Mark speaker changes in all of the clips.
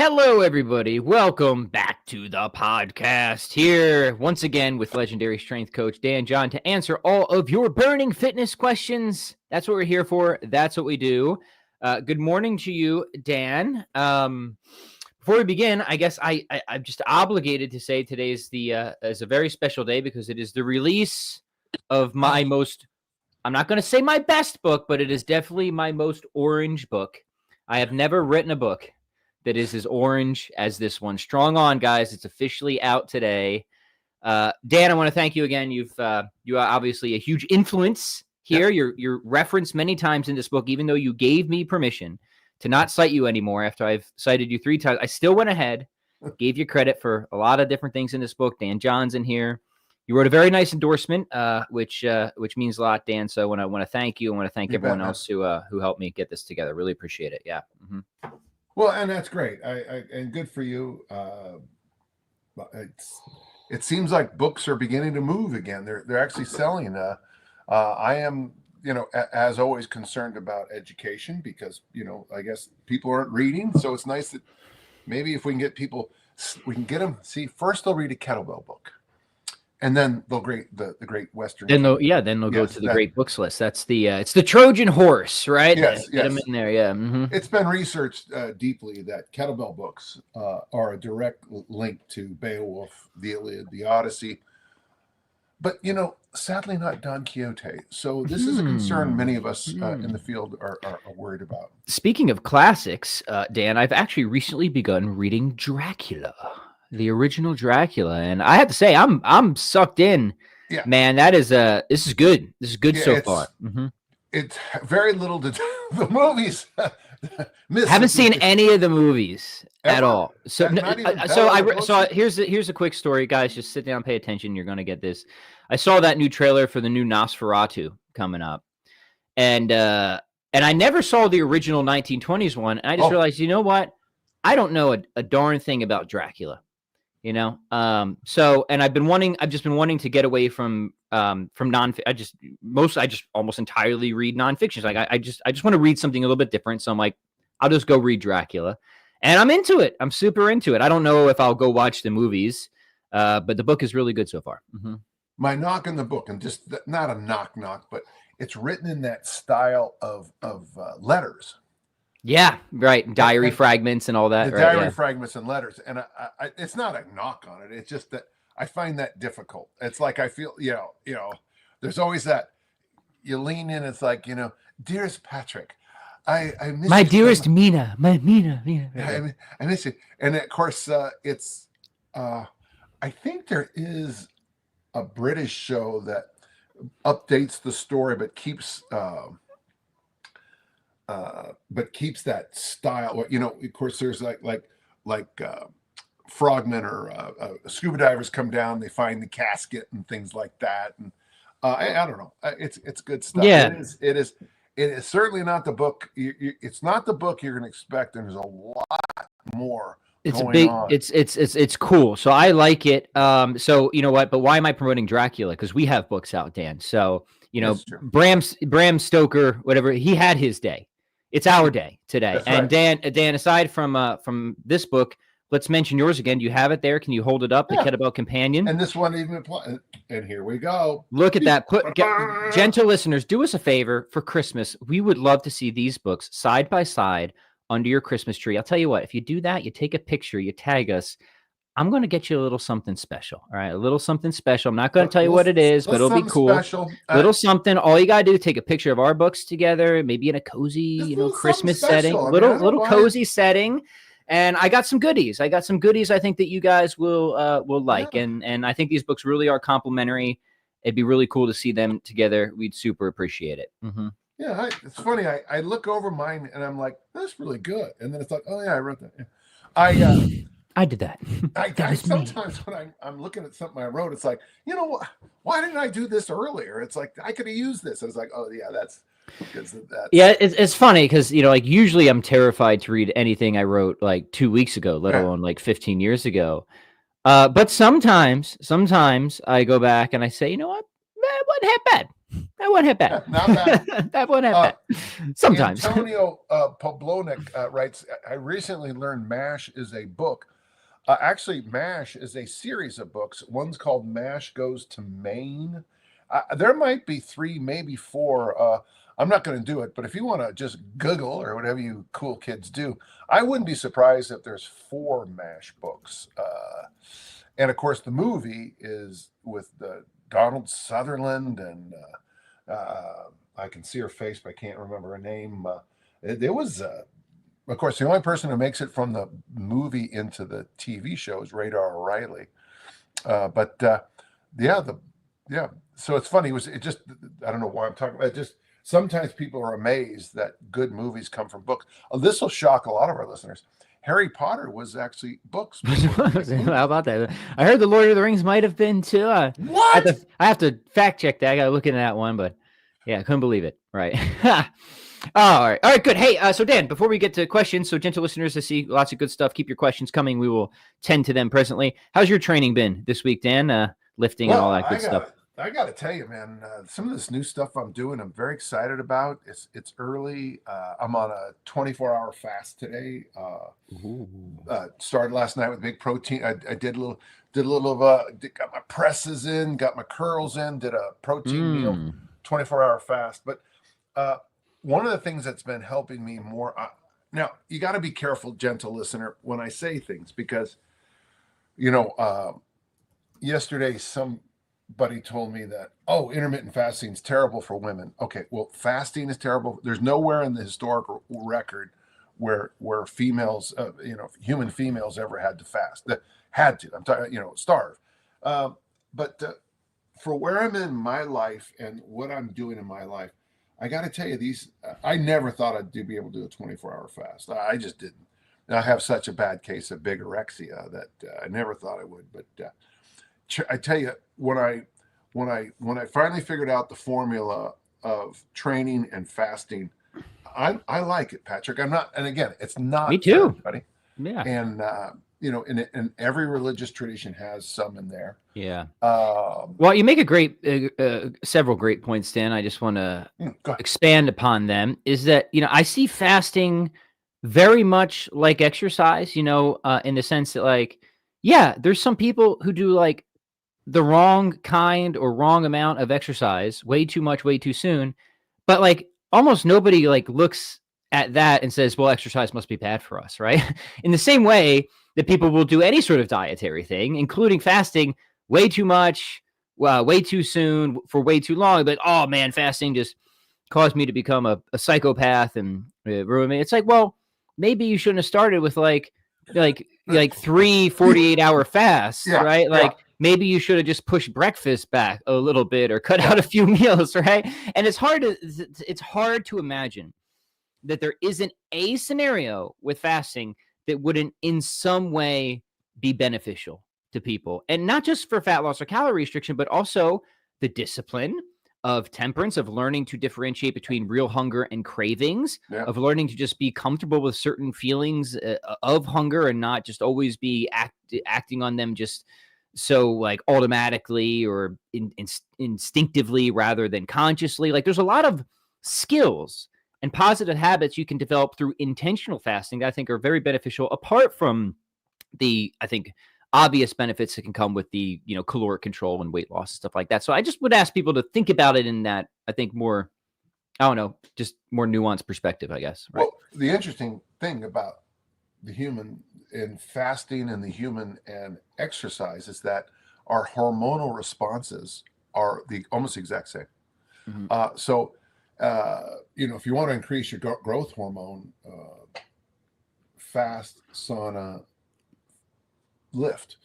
Speaker 1: Hello, everybody. Welcome back to the podcast. Here, once again, with legendary strength coach Dan John to answer all of your burning fitness questions. That's what we're here for. That's what we do. Good morning to you, Dan. Before we begin, I guess I'm just obligated to say today is a very special day because it is the release of my most. I'm not going to say my best book, but it is definitely my most orange book. I have never written a book that is as orange as this one. Strong On, guys. It's officially out today. Dan, I want to thank you again. You are obviously a huge influence here. Yep. You're referenced many times in this book, even though you gave me permission to not cite you anymore after I've cited you 3 times. I still went ahead, gave you credit for a lot of different things in this book. Dan John's in here. You wrote a very nice endorsement, which means a lot, Dan. So I want to thank you. I want to thank everyone else who helped me get this together. Really appreciate it. Yeah. Mm-hmm.
Speaker 2: Well, and that's great. And good for you. It seems like books are beginning to move again. They're actually selling. I am, as always, concerned about education because, I guess people aren't reading. So it's nice that maybe if we can get people, we can get them. See, first they'll read a kettlebell book. And then they'll the Great Western.
Speaker 1: Then they'll go to the great books list. That's it's the Trojan horse, right?
Speaker 2: Yes,
Speaker 1: Get them in there. Yeah. Mm-hmm.
Speaker 2: It's been researched deeply that kettlebell books are a direct link to Beowulf, the Iliad, the Odyssey, but sadly not Don Quixote. So this is a concern many of us in the field are worried about.
Speaker 1: Speaking of classics, Dan, I've actually recently begun reading Dracula. The original Dracula, and I have to say, I'm sucked in. Yeah, man, this is good. This is good so far. Mm-hmm.
Speaker 2: It's very little to do. The movies.
Speaker 1: Haven't seen any of the movies at all. So here's a quick story, guys. Just sit down, pay attention. You're gonna get this. I saw that new trailer for the new Nosferatu coming up, and I never saw the original 1920s one. And I just realized, you know what? I don't know a darn thing about Dracula. So, and I've just been wanting to get away from non-fiction. I just almost entirely read nonfiction. Like I just want to read something a little bit different. So I'm like, I'll just go read Dracula, and I'm into it. I'm super into it. I don't know if I'll go watch the movies, but the book is really good so far. Mm-hmm.
Speaker 2: My knock in the book, and just not a knock, but it's written in that style of letters.
Speaker 1: Yeah, right. Diary fragments and all that.
Speaker 2: The diary fragments and letters. And I it's not a knock on it. It's just that I find that difficult. It's like I feel, there's always that you lean in. It's like, dearest Patrick, I miss
Speaker 1: my
Speaker 2: you
Speaker 1: dearest Mina, my Mina.
Speaker 2: I miss you. And of course, it's I think there is a British show that updates the story, but keeps that style. Of course, there's like frogmen or scuba divers come down, they find the casket and things like that. And I don't know. It's good stuff.
Speaker 1: Yeah,
Speaker 2: it is certainly not the book. It's not the book you're going to expect. And there's a lot more.
Speaker 1: It's cool. So I like it. So you know what? But why am I promoting Dracula? Because we have books out, Dan. So Bram Stoker, whatever, he had his day. It's our day today. That's and right. Dan, aside from this book, let's mention yours again. Do you have it there? Can you hold it up? The Kettlebell Companion.
Speaker 2: And this one even applies. And here we go.
Speaker 1: Look at that. Gentle listeners, do us a favor for Christmas. We would love to see these books side by side under your Christmas tree. I'll tell you what, if you do that, you take a picture, you tag us, I'm going to get you a little something special. All right. A little something special. I'm not going to tell you what it is, but it'll be cool. Special. Little something. All you got to do is take a picture of our books together, maybe in a cozy, Christmas setting, little cozy setting. And I got some goodies. I think that you guys will like. Yeah. And I think these books really are complimentary. It'd be really cool to see them together. We'd super appreciate it. Mm-hmm.
Speaker 2: Yeah. It's funny. I look over mine and I'm like, that's really good. And then it's like, oh yeah, I wrote that. Yeah.
Speaker 1: I did that.
Speaker 2: I sometimes when I'm looking at something I wrote, it's like, why didn't I do this earlier? It's like, I could have used this. I was like, oh yeah, that's because of that.
Speaker 1: Yeah, it's funny because, usually I'm terrified to read anything I wrote like 2 weeks ago, let alone like 15 years ago. But sometimes I go back and I say, you know what? That wasn't half bad. That one hit bad.
Speaker 2: Not bad.
Speaker 1: That one hit bad. Sometimes.
Speaker 2: Antonio Poblonik writes, I recently learned MASH is a book. Actually, MASH is a series of books. One's called MASH Goes to Maine. There might be 3, maybe 4. I'm not going to do it, but if you want to just Google or whatever you cool kids do, I wouldn't be surprised if there's 4 MASH books. And of course, the movie is with Donald Sutherland, and I can see her face, but I can't remember her name. It was, of course, the only person who makes it from the movie into the TV show is Radar O'Reilly. Yeah. So it's funny. I don't know why I'm talking about it. Just sometimes people are amazed that good movies come from books. This will shock a lot of our listeners. Harry Potter was actually books.
Speaker 1: How about that? I heard the Lord of the Rings might have been too.
Speaker 2: What?
Speaker 1: I have to fact check that. I got to look into that one, but yeah, I couldn't believe it. Right. All right, good. Hey, so Dan, before we get to questions, so gentle listeners, I see lots of good stuff. Keep your questions coming. We will tend to them presently. How's your training been this week, Dan? Lifting and all that good stuff.
Speaker 2: I got to tell you, man, some of this new stuff I'm doing, I'm very excited about. It's early. I'm on a 24-hour fast today. Started last night with big protein. I did a little got my presses in, got my curls in, did a protein meal, 24-hour fast. But one of the things that's been helping me more, now you got to be careful, gentle listener, when I say things, because, yesterday somebody told me that, intermittent fasting is terrible for women. Okay, well, fasting is terrible. There's nowhere in the historical record where females, human females ever had to fast. That had to. I'm talking, starve. But for where I'm in my life and what I'm doing in my life, I got to tell you, I never thought I'd be able to do a 24-hour fast. I just didn't. And I have such a bad case of bigorexia that I never thought I would. But I tell you, when I finally figured out the formula of training and fasting, I like it, Patrick. I'm not, and again, it's not
Speaker 1: me too,
Speaker 2: everybody.
Speaker 1: Yeah.
Speaker 2: And and every religious tradition has some in there.
Speaker 1: Yeah. Well, you make a great, several great points, Dan. I just want to expand upon them. Is that, I see fasting very much like exercise, in the sense that there's some people who do the wrong kind or wrong amount of exercise, way too much, way too soon. But almost nobody looks at that and says, well, exercise must be bad for us, right? In the same way that people will do any sort of dietary thing, including fasting, way too much, way too soon, for way too long. But, oh man, fasting just caused me to become a psychopath and ruin me. It's well, maybe you shouldn't have started with 3 48-hour fasts, right? Maybe you should have just pushed breakfast back a little bit or cut out a few meals, right? And it's hard to imagine that there isn't a scenario with fasting that wouldn't in some way be beneficial to people. And not just for fat loss or calorie restriction, but also the discipline of temperance, of learning to differentiate between real hunger and cravings, of learning to just be comfortable with certain feelings of hunger and not just always be acting on them just so automatically or instinctively rather than consciously. There's a lot of skills and positive habits you can develop through intentional fasting that I think are very beneficial, apart from the, I think, obvious benefits that can come with the, caloric control and weight loss and stuff like that. So I just would ask people to think about it in that, I think, more, just more nuanced perspective, I guess. Right?
Speaker 2: Well, the interesting thing about the human in fasting and the human and exercise is that our hormonal responses are almost the exact same. Mm-hmm. So if you want to increase your growth hormone, fast, sauna, lift.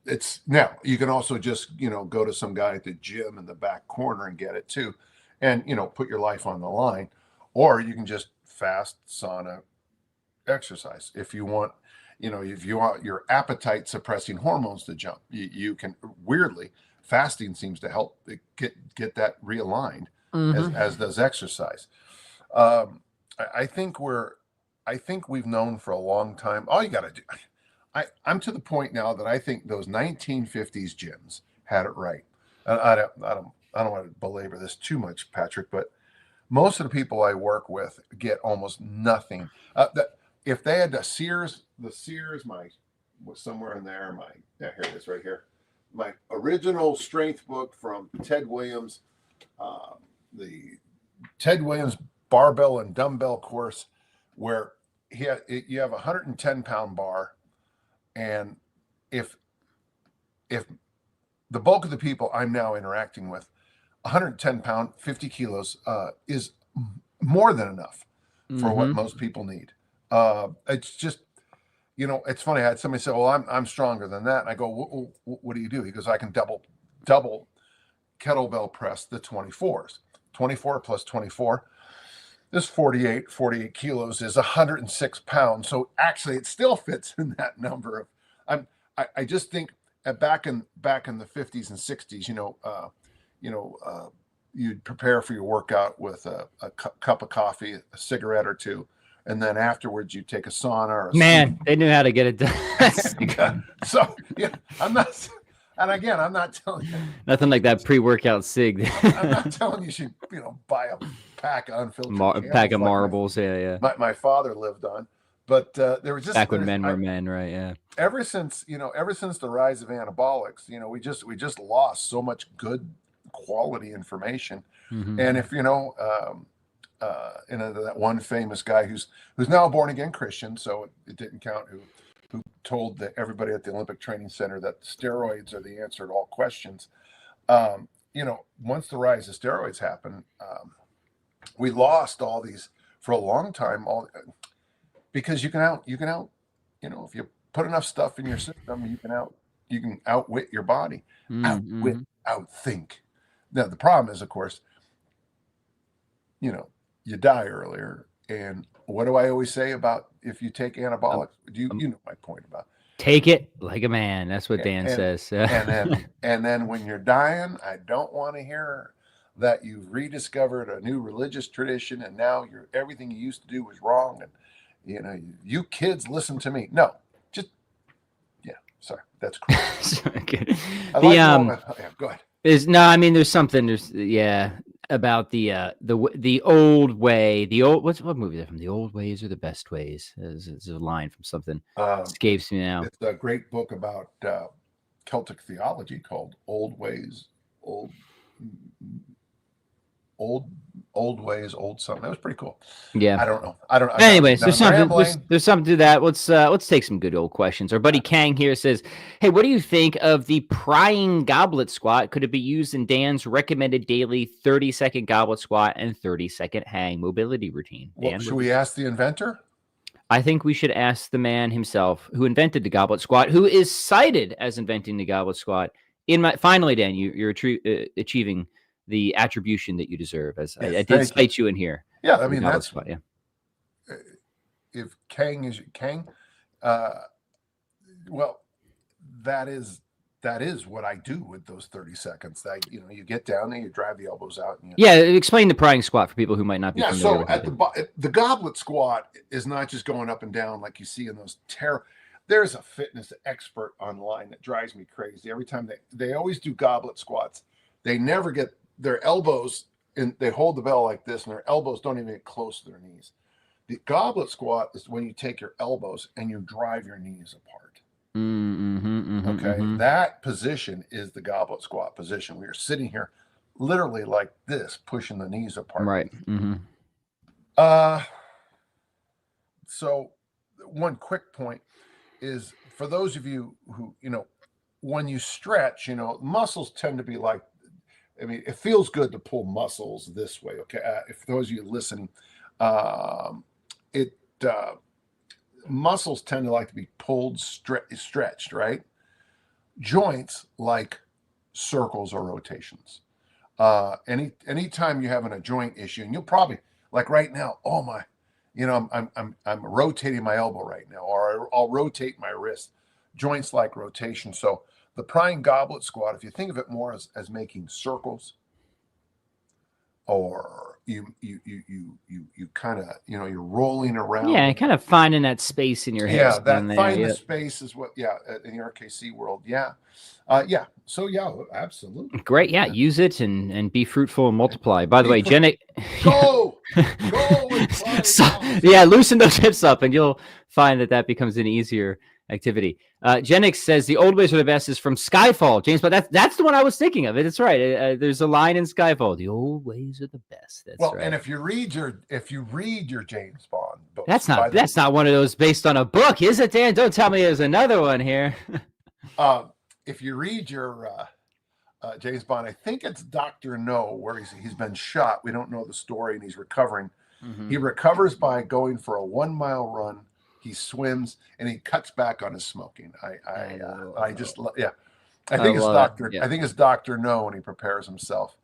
Speaker 2: It's now you can also just go to some guy at the gym in the back corner and get it too, and put your life on the line, or you can just fast, sauna, exercise. If you want your appetite suppressing hormones to jump, you can. Weirdly, fasting seems to help get that realigned, as does exercise. I think we've known for a long time. All you got to do. I'm to the point now that I think those 1950s gyms had it right. I don't I don't want to belabor this too much, Patrick, but most of the people I work with get almost nothing. If they had the Sears, was somewhere in there. Here it is, right here. My original strength book from Ted Williams, the Ted Williams barbell and dumbbell course, where you have a 110-pound bar, and if the bulk of the people I'm now interacting with, 110-pound, 50 kilos is more than enough for what most people need. It's just, it's funny. I had somebody say, "Well, I'm stronger than that." And I go, "What do you do?" He goes, "I can double kettlebell press the 24s. 24 plus 24 is 48. 48 kilos is 106 pounds. So actually, it still fits in that number. I just think back in the 50s and 60s, you'd prepare for your workout with a cup of coffee, a cigarette or two, and then afterwards you take a sauna or a
Speaker 1: Man, they knew how to get it done.
Speaker 2: So yeah, I'm not. And again, I'm not telling you
Speaker 1: nothing like that pre-workout cig.
Speaker 2: I'm not telling you should buy a pack of unfiltered
Speaker 1: pack of marbles. Yeah.
Speaker 2: My father lived on, but there was just
Speaker 1: back when men were men, right? Yeah.
Speaker 2: Ever since the rise of anabolics, we just lost so much good quality information. And if that one famous guy who's now a born again Christian, so it didn't count, who told everybody at the Olympic Training Center that steroids are the answer to all questions. Once the rise of steroids happened, we lost all these for a long time, because you can if you put enough stuff in your system, you can outwit your body, outthink. Now the problem is, of course, you die earlier. And what do I always say about if you take anabolics? You know my point about
Speaker 1: take it like a man. That's what Dan says.
Speaker 2: and then when you're dying, I don't want to hear that you've rediscovered a new religious tradition and now everything you used to do was wrong. And you kids listen to me. No, just sorry, that's cool.
Speaker 1: Okay.
Speaker 2: Go ahead.
Speaker 1: There's something. About the old way. What movie is that from? The Old Ways or the Best Ways? It's a line from something. Escapes me now.
Speaker 2: It's a great book about Celtic theology called Old Ways, Old Ways, Old something. That was pretty cool.
Speaker 1: Yeah.
Speaker 2: I don't know.
Speaker 1: Anyways, there's something to that. Let's take some good old questions. Our buddy Kang here says, "Hey, what do you think of the Prying goblet squat? Could it be used in Dan's recommended daily 30-second goblet squat and 30-second hang mobility routine?" Dan,
Speaker 2: should we ask the inventor?
Speaker 1: I think we should ask the man himself who invented the goblet squat, who is cited as inventing the goblet squat. Finally, Dan, you're achieving the attribution that you deserve, as I did cite you in here.
Speaker 2: Yeah, I mean, that's
Speaker 1: spot, yeah.
Speaker 2: If Kang is Kang, well, that is what I do with those 30 seconds. You get down there, you drive the elbows out. And
Speaker 1: explain the prying squat for people who might not be familiar
Speaker 2: so
Speaker 1: with
Speaker 2: at the goblet squat is not just going up and down like you see in those There's a fitness expert online that drives me crazy. Every time they always do goblet squats, they never get their elbows, and they hold the bell like this, and their elbows don't even get close to their knees. The goblet squat is when you take your elbows and you drive your knees apart. That position is the goblet squat position. We are sitting here literally like this, pushing the knees apart.
Speaker 1: Right.
Speaker 2: So one quick point is, for those of you who, when you stretch, muscles tend to be like, it feels good to pull muscles this way. Okay. If those of you listening, muscles tend to like to be pulled, stretched, right? Joints like circles or rotations. Anytime you're having a joint issue, and you'll probably, like right now, I'm rotating my elbow right now, or I'll rotate my wrist. Joints like rotation. So the Prying goblet squat, if you think of it more as making circles, or you kind of, you're rolling around.
Speaker 1: Yeah, kind of finding that space in your
Speaker 2: Yeah,
Speaker 1: head.
Speaker 2: that
Speaker 1: There.
Speaker 2: find the
Speaker 1: Yep.
Speaker 2: space is what, in the RKC world. Yeah. So absolutely.
Speaker 1: Great. Yeah, use it and be fruitful and multiply. By the way,
Speaker 2: Go and try
Speaker 1: so,
Speaker 2: now.
Speaker 1: yeah, loosen those hips up and you'll find that becomes an easier activity. Genix says the old ways are the best is from Skyfall. James, but that's the one I was thinking of. It's right. There's a line in Skyfall. The old ways are the best. That's right.
Speaker 2: And if you read your James Bond books,
Speaker 1: that's not one of those based on a book, is it, Dan? Don't tell me there's another one here.
Speaker 2: If you read your James Bond, I think it's Dr. No, where he's been shot. We don't know the story, and he's recovering. Mm-hmm. He recovers by going for a 1 mile run. He swims and he cuts back on his smoking. I think it's Dr. No, and he prepares himself.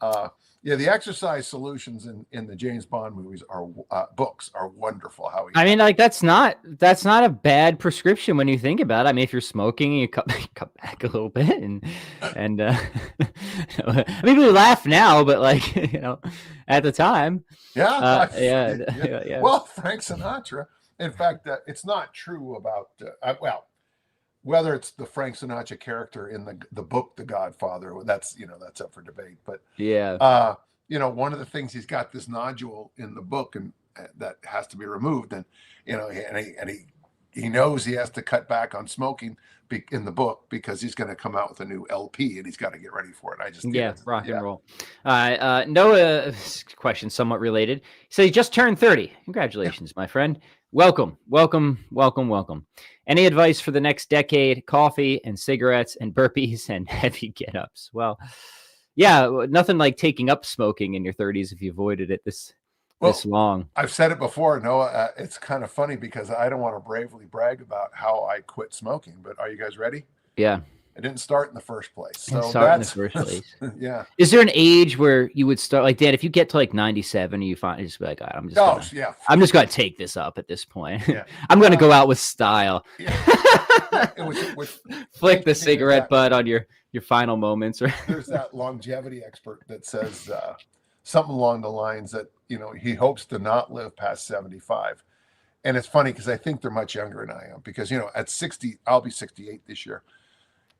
Speaker 2: The exercise solutions in the James Bond movies books are wonderful.
Speaker 1: That's not a bad prescription when you think about it. I mean, if you're smoking, you cut back a little bit, and I mean, we laugh now, but at the time,
Speaker 2: yeah. Well, Frank Sinatra. In fact, it's not true about whether it's the Frank Sinatra character in the book The Godfather. That's up for debate. But one of the things, he's got this nodule in the book, and that has to be removed. And he knows he has to cut back on smoking in the book because he's going to come out with a new LP and he's got to get ready for it.
Speaker 1: Rock and roll. Noah, question somewhat related. So he just turned 30. Congratulations, my friend. Welcome. Any advice for the next decade? Coffee and cigarettes and burpees and heavy get-ups. Well, nothing like taking up smoking in your 30s if you avoided it this long.
Speaker 2: I've said it before, Noah. It's kind of funny because I don't want to bravely brag about how I quit smoking, but are you guys ready?
Speaker 1: Yeah.
Speaker 2: I didn't start in the first place. Yeah.
Speaker 1: Is there an age where you would start, like, Dan, if you get to 97, you find just be like, I'm just going to take this up at this point. Yeah. I'm going to go out with style. Yeah. Flick the cigarette butt on your final moments.
Speaker 2: There's that longevity expert that says something along the lines that, he hopes to not live past 75. And it's funny because I think they're much younger than I am because, at 60, I'll be 68 this year.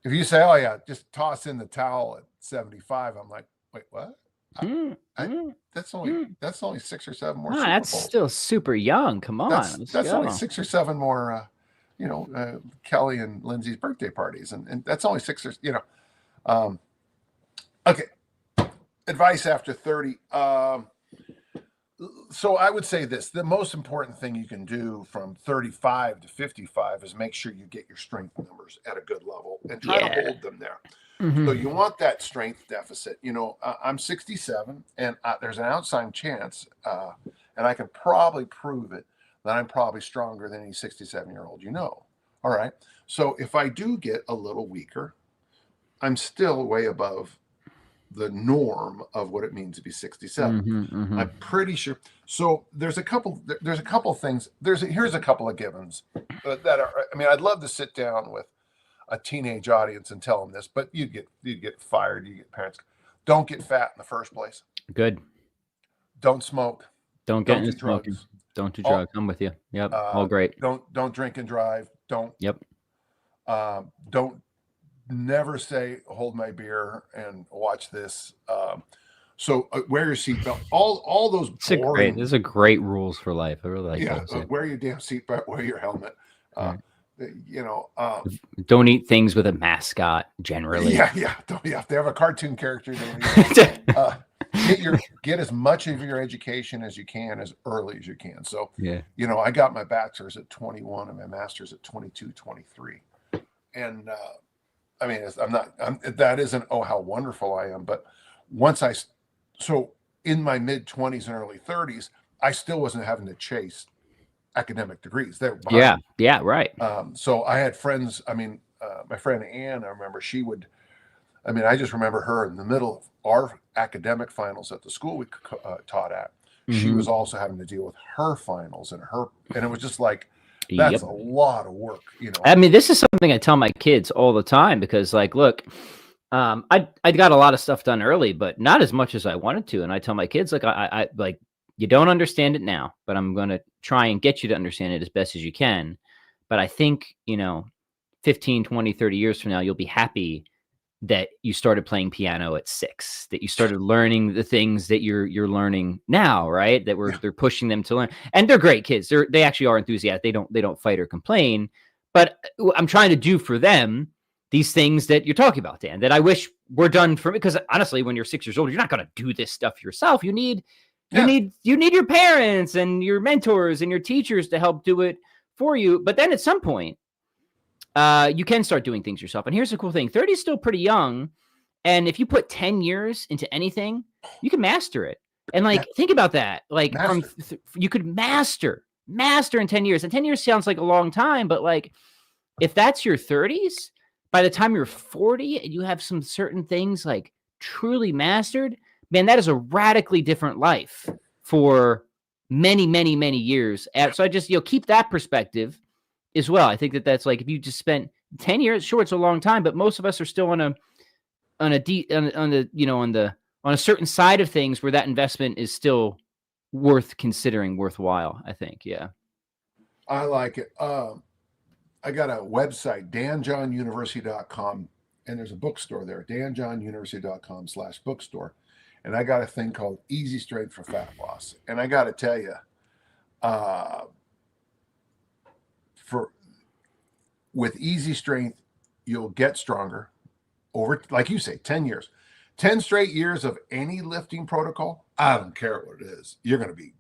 Speaker 2: If you say, oh, yeah, just toss in the towel at 75, I'm like, wait, what? That's only 6 or 7 more.
Speaker 1: That's still super young. Come on.
Speaker 2: That's only 6 or 7 more, Kelly and Lindsay's birthday parties. And that's only 6 or, okay. Advice after 30. So I would say this, the most important thing you can do from 35 to 55 is make sure you get your strength numbers at a good level and try to hold them there. Mm-hmm. So you want that strength deficit. I'm 67 and there's an outside chance, and I can probably prove it, that I'm probably stronger than any 67-year-old, All right. So if I do get a little weaker, I'm still way above the norm of what it means to be 67. I'm pretty sure. So there's a couple things. Here's a couple of givens that are, I'd love to sit down with a teenage audience and tell them this, but you'd get fired. You get parents. Don't get fat in the first place.
Speaker 1: Good.
Speaker 2: Don't smoke.
Speaker 1: Don't get into smoking. Don't do drugs. I'm with you. Yep. All great.
Speaker 2: Don't drink and drive. Don't.
Speaker 1: Yep.
Speaker 2: Don't never say hold my beer and watch this. So wear your seatbelt. All those boring.
Speaker 1: Those are great rules for life. I really like those.
Speaker 2: Wear your damn seatbelt. Wear your helmet.
Speaker 1: Don't eat things with a mascot. Generally,
Speaker 2: Don't you have to have a cartoon character? Get as much of your education as you can as early as you can. So I got my bachelor's at 21 and my master's at 22, 23, and that isn't how wonderful I am, but so in my mid 20s and early 30s, I still wasn't having to chase academic degrees. They were behind me.
Speaker 1: Right.
Speaker 2: So I had friends. My friend Ann, I remember I just remember her in the middle of our academic finals at the school we taught at. Mm-hmm. She was also having to deal with her finals and it was just like, that's a lot of work,
Speaker 1: This is something I tell my kids all the time because, look, I got a lot of stuff done early, but not as much as I wanted to. And I tell my kids, like, I like, you don't understand it now, but I'm going to try and get you to understand it as best as you can. But I think, 15, 20, 30 years from now, you'll be happy that you started playing piano at 6, that you started learning the things that you're learning now, right? That they're pushing them to learn. And they're great kids. They actually are enthusiastic. They don't fight or complain. But I'm trying to do for them these things that you're talking about, Dan, that I wish were done for me. Because honestly, when you're 6 years old, you're not going to do this stuff yourself. You need your parents and your mentors and your teachers to help do it for you. But then at some point, you can start doing things yourself. And here's the cool thing. 30 is still pretty young. And if you put 10 years into anything, you can master it. And think about that. Like you could master in 10 years. And 10 years sounds like a long time, but like if that's your 30s, by the time you're 40 and you have some certain things like truly mastered, man, that is a radically different life for many, many, many years. So I just, keep that perspective as well. I think that's like, if you just spent 10 years, sure, it's a long time, but most of us are still on a certain side of things where that investment is still worth considering, worthwhile, I think. Yeah.
Speaker 2: I like it. I got a website, danjohnuniversity.com, and there's a bookstore there, danjohnuniversity.com/bookstore. And I got a thing called Easy Strength for Fat Loss. And I got to tell you, with Easy Strength, you'll get stronger over, like you say, 10 years. 10 straight years of any lifting protocol, I don't care what it is. You're going to be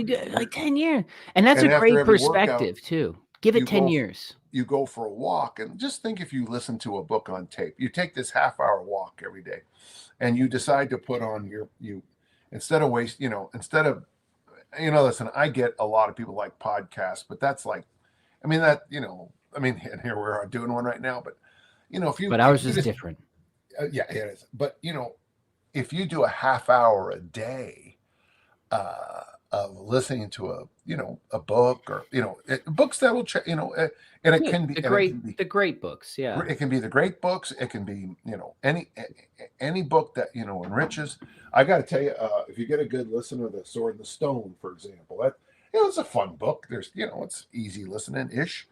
Speaker 1: good, like 10 years. And that's a great perspective, too. Give it 10 years.
Speaker 2: You go for a walk, and just think if you listen to a book on tape, you take this half-hour walk every day, and you decide to put on instead of listen, I get a lot of people like podcasts, but that's like, and here we're doing one right now, but but ours is different. Yeah, it is. But if you do a half hour a day of listening to a book, or books that will and it can be
Speaker 1: the great books. Yeah,
Speaker 2: it can be the great books. It can be any book that enriches. I got to tell you, if you get a good listen to The Sword and the Stone, for example, that it's a fun book. There's it's easy listening ish.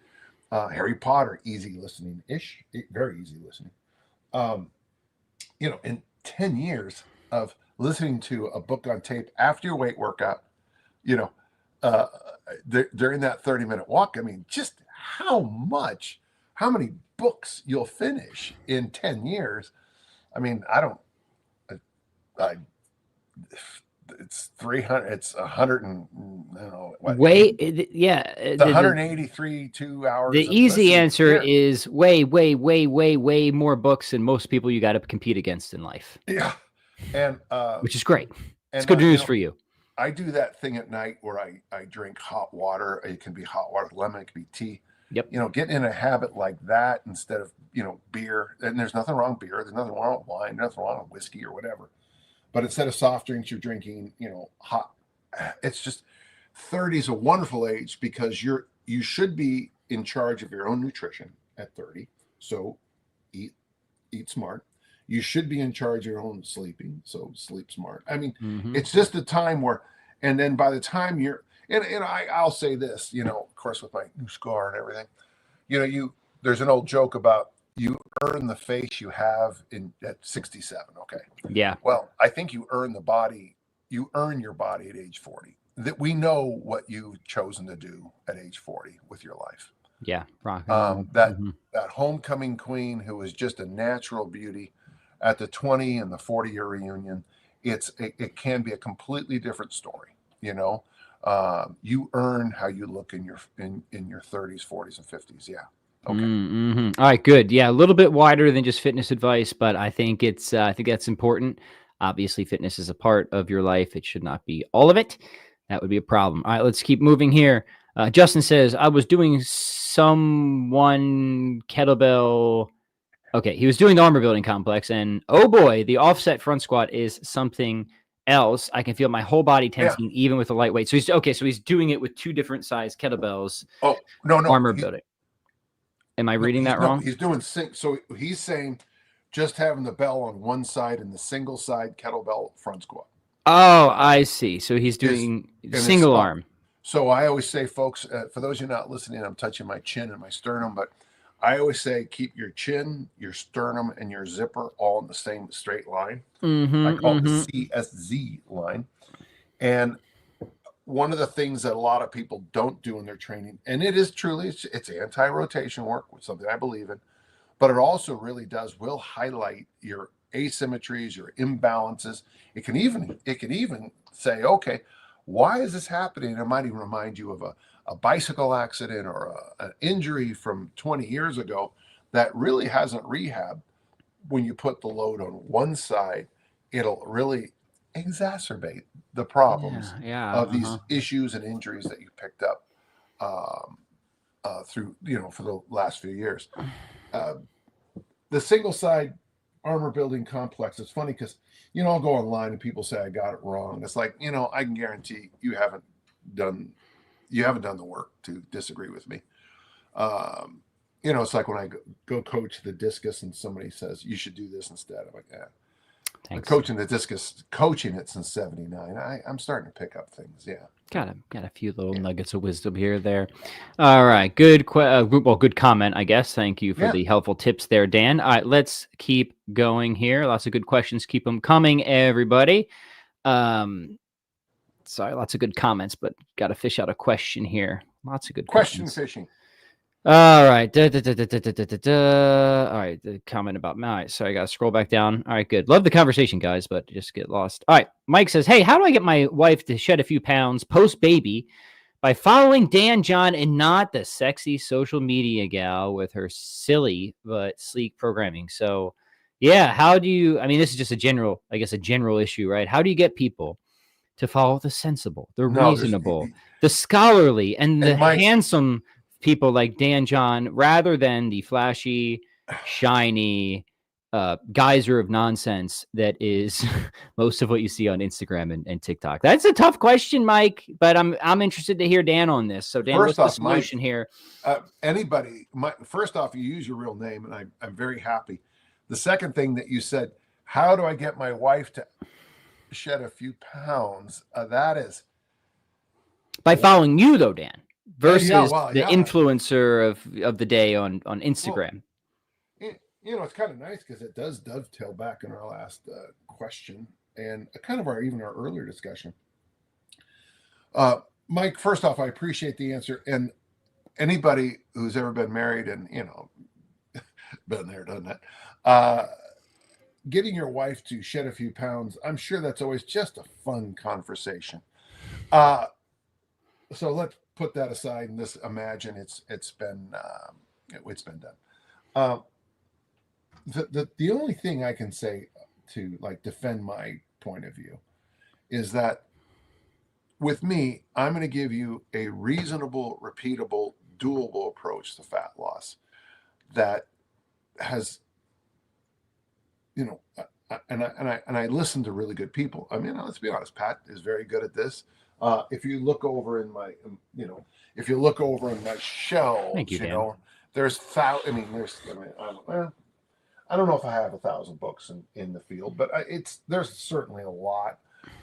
Speaker 2: Harry Potter, easy listening ish, very easy listening. In 10 years of listening to a book on tape after your weight workout, during that 30-minute walk, just how many books you'll finish in 10 years. It's 300, it's 100 and, it's 183 2 hours.
Speaker 1: The easy answer is way more books than most people you got to compete against in life.
Speaker 2: Yeah. And,
Speaker 1: which is great. It's good news for you.
Speaker 2: I do that thing at night where I drink hot water. It can be hot water with lemon. It can be tea.
Speaker 1: Yep.
Speaker 2: Getting in a habit like that instead of, beer. And there's nothing wrong with beer. There's nothing wrong with wine. Nothing wrong with whiskey or whatever. But instead of soft drinks, you're drinking, hot. It's just 30 is a wonderful age because you should be in charge of your own nutrition at 30. So eat smart. You should be in charge of your own sleeping. So sleep smart. It's just a time where, and then by the time I'll say this, of course, with my new scar and everything, there's an old joke about you earn the face you have at 67. Okay.
Speaker 1: Yeah.
Speaker 2: Well, I think you earn your body at age 40. That we know what you've chosen to do at age 40 with your life.
Speaker 1: Yeah.
Speaker 2: That homecoming queen who was just a natural beauty at the 20 and the 40-year reunion, it can be a completely different story. You earn how you look in your 30s, 40s, and 50s. Yeah. Okay.
Speaker 1: Mm-hmm. All right, good. Yeah, a little bit wider than just fitness advice, but I think that's important. Obviously, fitness is a part of your life. It should not be all of it. That would be a problem. All right, let's keep moving here. Justin says, I was doing someone kettlebell. Okay, he was doing the armor building complex, and oh boy, the offset front squat is something else. I can feel my whole body tensing, even with a lightweight. So he's doing it with 2 different size kettlebells.
Speaker 2: Oh, no.
Speaker 1: Armor building. Am I reading that wrong?
Speaker 2: He's doing sync. So he's saying just having the bell on one side and the single side kettlebell front squat.
Speaker 1: Oh, I see. So he's doing single arm.
Speaker 2: So I always say, folks, for those of you not listening, I'm touching my chin and my sternum, but I always say keep your chin, your sternum, and your zipper all in the same straight line. I call it the CSZ line. And one of the things that a lot of people don't do in their training, and it is truly, it's anti-rotation work, which is something I believe in, but it also really will highlight your asymmetries, your imbalances. It can even say, okay, why is this happening? It might even remind you of a bicycle accident or an injury from 20 years ago that really hasn't rehabbed. When you put the load on one side, it'll really exacerbate the problems of these issues and injuries that you picked up through, for the last few years. The single side armor building complex, it's funny because, I'll go online and people say I got it wrong. It's like, I can guarantee you haven't done the work to disagree with me. It's like when I go coach the discus and somebody says you should do this instead. I'm like, yeah.
Speaker 1: Thanks.
Speaker 2: Coaching the discus, coaching it since '79. I'm starting to pick up things. Yeah.
Speaker 1: Got a few little nuggets of wisdom here there. All right. Good comment, I guess. Thank you for the helpful tips there, Dan. All right, let's keep going here. Lots of good questions. Keep them coming, everybody. Sorry, lots of good comments, but got to fish out a question here. Lots of good questions.
Speaker 2: Fishing.
Speaker 1: All right. All right. The comment about Matt. Sorry, I got to scroll back down. All right, good. Love the conversation, guys, but just get lost. All right. Mike says, hey, how do I get my wife to shed a few pounds post-baby by following Dan John and not the sexy social media gal with her silly but sleek programming? So, yeah, how do you, this is just a general issue, right? How do you get people to follow the sensible, the reasonable, the scholarly, and the handsome people like Dan John rather than the flashy, shiny geyser of nonsense that is most of what you see on Instagram and TikTok? That's a tough question, Mike, but I'm interested to hear Dan on this. So Dan, what's the solution here?
Speaker 2: First off, you use your real name, and I'm very happy. The second thing that you said, how do I get my wife to shed a few pounds? That is
Speaker 1: by following you, though, Dan, versus the influencer of the day on Instagram.
Speaker 2: It's kind of nice because it does dovetail back in our last question and kind of our earlier discussion. Mike, first off, I appreciate the answer. And anybody who's ever been married and, been there, done that, getting your wife to shed a few pounds, I'm sure that's always just a fun conversation. So let's put that aside and just imagine it's been done. The only thing I can say to defend my point of view is that with me, I'm going to give you a reasonable, repeatable, doable approach to fat loss that has, and I listen to really good people. Let's be honest, Pat is very good at this. If you look over in my, shelves,
Speaker 1: thank you,
Speaker 2: there's I don't know if I have 1,000 books in the field, but there's certainly a lot.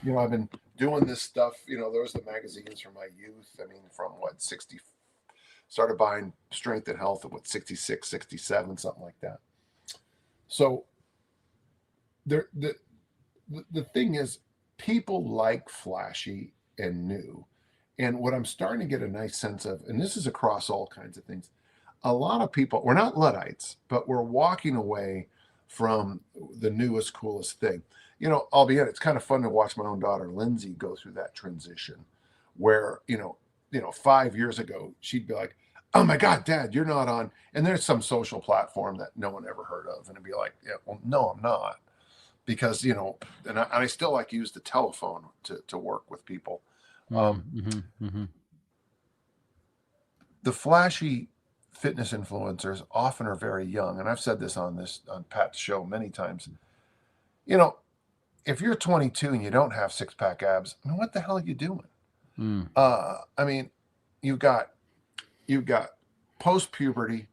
Speaker 2: I've been doing this stuff. Those are the magazines from my youth. From 60, started buying Strength and Health at 66, 67, something like that. So the thing is, people like flashy and new. And what I'm starting to get a nice sense of, and this is across all kinds of things, a lot of people, we're not Luddites, but we're walking away from the newest, coolest thing. Albeit it's kind of fun to watch my own daughter, Lindsay, go through that transition where, 5 years ago, she'd be like, oh my God, Dad, you're not on. And there's some social platform that no one ever heard of. And it'd be like, yeah, well, no, I'm not. Because, and I still like to use the telephone to work with people. The flashy fitness influencers often are very young. And I've said this on Pat's show many times. If you're 22 and you don't have six-pack abs, what the hell are you doing? You've got post-puberty,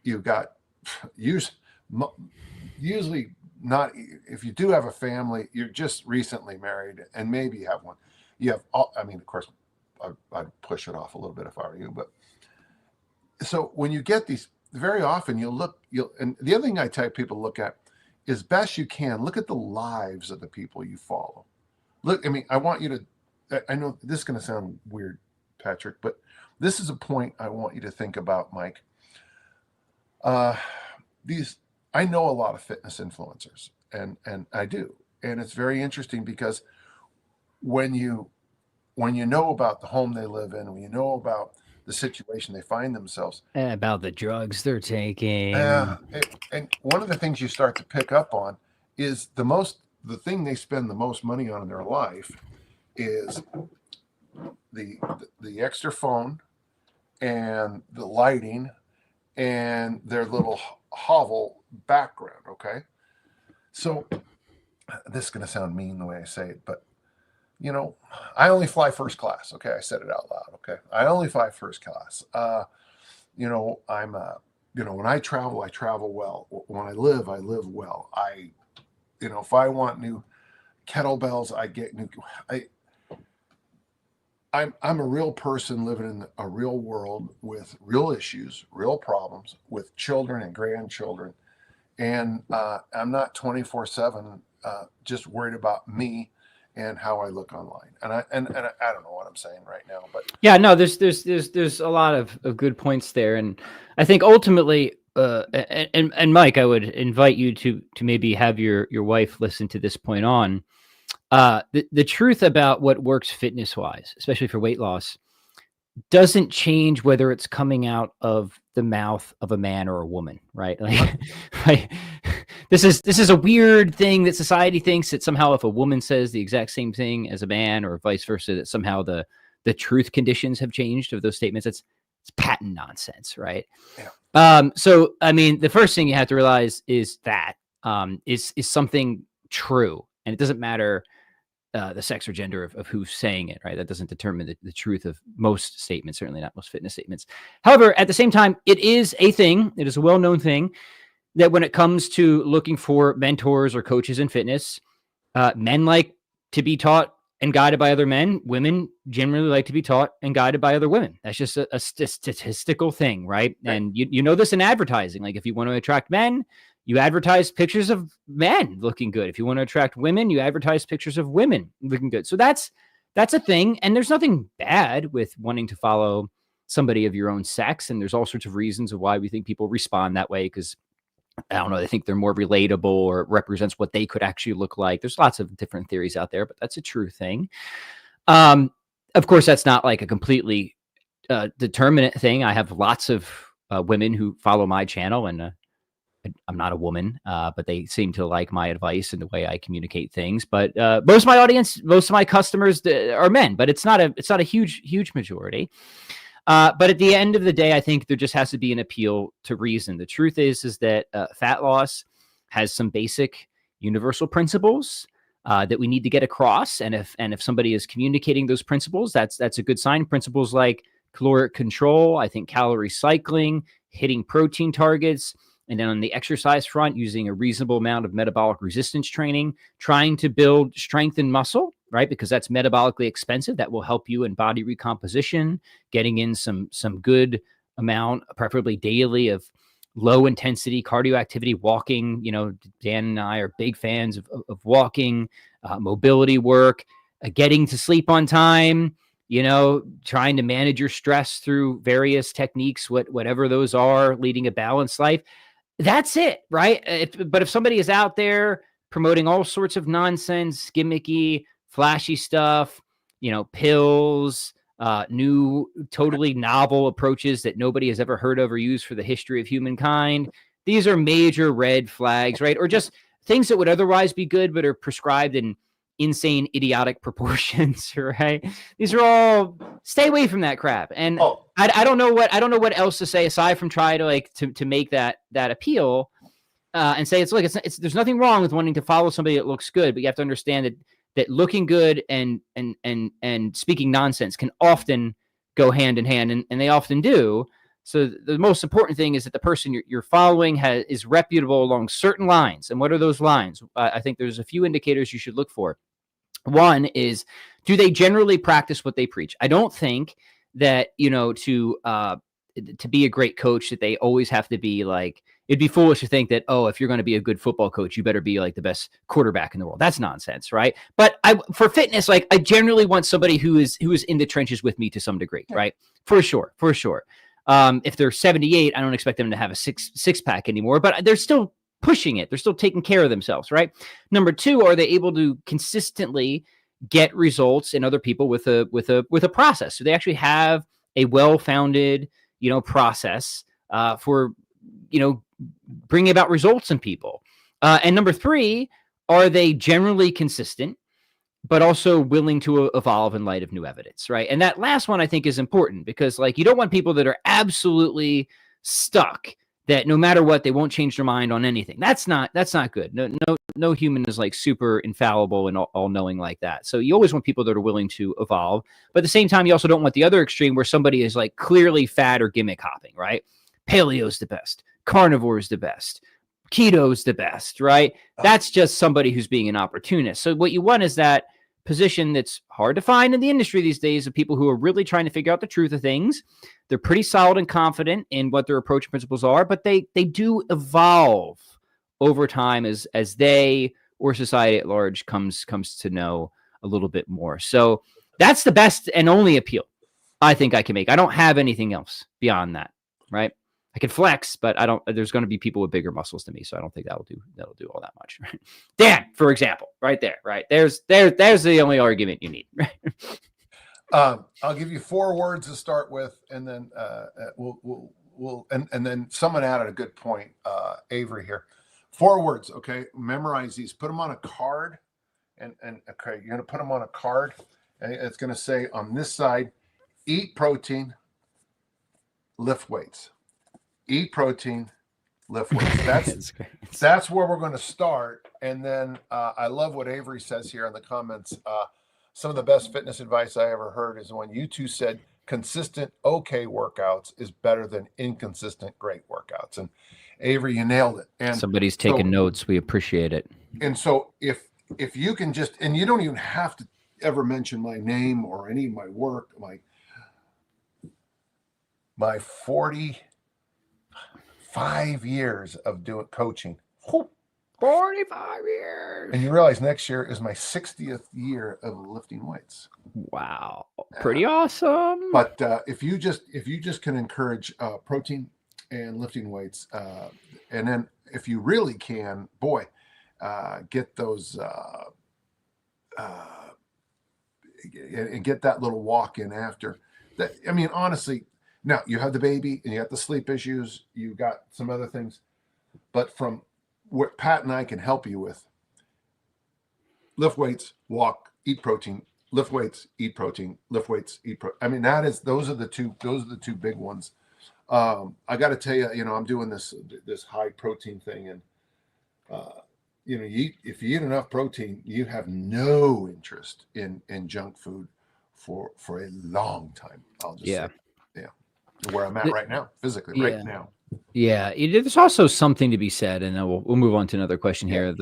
Speaker 2: you've got usually not. If you do have a family, you're just recently married, and maybe you have one. You have all. I mean, of course, I'd push it off a little bit if I were you. But so when you get these, very often and the other thing I tell people to look at is best you can look at the lives of the people you follow. Look, I mean, I want you to. I know this is going to sound weird, Patrick, but this is a point I want you to think about, Mike. I know a lot of fitness influencers, and I do, and it's very interesting because when you know about the home they live in, when you know about the situation they find themselves,
Speaker 1: and about the drugs they're taking,
Speaker 2: and one of the things you start to pick up on is the thing they spend the most money on in their life is the extra phone and the lighting and their little hovel background. Okay, so this is going to sound mean the way I say it, but I only fly first class. Okay, I said it out loud. Okay, I only fly first class. I'm when I travel well. When I live well. If I want new kettlebells, I get new. I'm a real person living in a real world with real issues, real problems with children and grandchildren, and I'm not 24/7 just worried about me and how I look online. And I don't know what I'm saying right now, but
Speaker 1: yeah, no, there's a lot of good points there, and I think ultimately, and Mike, I would invite you to maybe have your wife listen to this point on. The truth about what works fitness wise, especially for weight loss, doesn't change whether it's coming out of the mouth of a man or a woman, right? Like, this is a weird thing that society thinks that somehow if a woman says the exact same thing as a man or vice versa, that somehow the truth conditions have changed of those statements. It's patent nonsense, right?
Speaker 2: Yeah.
Speaker 1: So, I mean, the first thing you have to realize is that is something true, and it doesn't matter the sex or gender of who's saying it, right? That doesn't determine the truth of most statements, certainly not most fitness statements. However, at the same time, it is a thing. It is a well-known thing that when it comes to looking for mentors or coaches in fitness, men like to be taught and guided by other men. Women generally like to be taught and guided by other women. That's just a statistical thing, right? And you know this in advertising. Like if you want to attract men, you advertise pictures of men looking good. If you want to attract women, you advertise pictures of women looking good. So that's a thing. And there's nothing bad with wanting to follow somebody of your own sex. And there's all sorts of reasons of why we think people respond that way, because I don't know, they think they're more relatable or it represents what they could actually look like. There's lots of different theories out there, but that's a true thing. Of course, that's not like a completely determinate thing. I have lots of women who follow my channel, and I'm not a woman, but they seem to like my advice and the way I communicate things. But most of my audience, most of my customers are men, but it's not a huge majority. But at the end of the day, I think there just has to be an appeal to reason. The truth is that fat loss has some basic universal principles that we need to get across. And if somebody is communicating those principles, that's a good sign. Principles like caloric control, I think calorie cycling, hitting protein targets, and then on the exercise front, using a reasonable amount of metabolic resistance training, trying to build strength and muscle, right? Because that's metabolically expensive. That will help you in body recomposition, getting in some good amount, preferably daily, of low intensity cardio activity, walking. Dan and I are big fans of walking, mobility work, getting to sleep on time, trying to manage your stress through various techniques, whatever those are, leading a balanced life. That's it, right? But if somebody is out there promoting all sorts of nonsense, gimmicky, flashy stuff, pills, new, totally novel approaches that nobody has ever heard of or used for the history of humankind, these are major red flags, right? Or just things that would otherwise be good, but are prescribed in insane, idiotic proportions, right? These are all, stay away from that crap. And I don't know what else to say aside from try to make that appeal and say it's there's nothing wrong with wanting to follow somebody that looks good, but you have to understand that looking good and speaking nonsense can often go hand in hand, and they often do. So the most important thing is that the person you're following is reputable along certain lines. And what are those lines? I think there's a few indicators you should look for. One is, do they generally practice what they preach? I don't think that, to be a great coach, that they always have to be like, it'd be foolish to think that, oh, if you're going to be a good football coach, you better be like the best quarterback in the world. That's nonsense, right? But for fitness, like I generally want somebody who is in the trenches with me to some degree, right? For sure. If they're 78, I don't expect them to have a six pack anymore, but they're still pushing it. They're still taking care of themselves, right? Number two, are they able to consistently get results in other people with a process? So they actually have a well-founded, process for, bringing about results in people. And number three, are they generally consistent, but also willing to evolve in light of new evidence, right? And that last one I think is important, because like you don't want people that are absolutely stuck, that no matter what, they won't change their mind on anything. That's not good. No human is like super infallible and all knowing like that. So you always want people that are willing to evolve, but at the same time, you also don't want the other extreme where somebody is like clearly fad or gimmick hopping, right? Paleo's the best, carnivore is the best, keto's the best, right? That's just somebody who's being an opportunist. So what you want is that position that's hard to find in the industry these days, of people who are really trying to figure out the truth of things. They're pretty solid and confident in what their approach principles are, but they do evolve over time as they or society at large comes to know a little bit more. So that's the best and only appeal I think I can make. I don't have anything else beyond that, right? I can flex, but there's going to be people with bigger muscles than me. So I don't think that'll do all that much. Right? Dan, for example, right there, right? There's the only argument you need.
Speaker 2: I'll give you 4 words to start with, and then we'll and then someone added a good point, Avery here. 4 words, okay? Memorize these. Put them on a card, and okay, you're going to put them on a card, and it's going to say on this side, eat protein, lift weights. Eat protein, lift weights. That's where we're going to start. And then I love what Avery says here in the comments. Some of the best fitness advice I ever heard is when you two said consistent okay workouts is better than inconsistent great workouts. And Avery, you nailed it. And
Speaker 1: somebody's taking notes. We appreciate it.
Speaker 2: And so if you can just, and you don't even have to ever mention my name or any of my work, my 45 years of doing coaching.
Speaker 1: 45 years.
Speaker 2: And you realize next year is my 60th year of lifting weights.
Speaker 1: Wow. Pretty awesome.
Speaker 2: But if you just can encourage protein and lifting weights, and then if you really can, get those and get that little walk in after that. I mean, honestly, now you have the baby and you got the sleep issues, you got some other things, but from what Pat and I can help you with, lift weights, walk, eat protein, lift weights, eat protein, lift weights, eat protein. I mean, those are the two big ones. I got to tell you, I'm doing this high protein thing, and if you eat enough protein, you have no interest in junk food for a long time. I'll just say, where I'm at right now, physically, right now.
Speaker 1: Yeah, there's also something to be said, and we'll move on to another question here.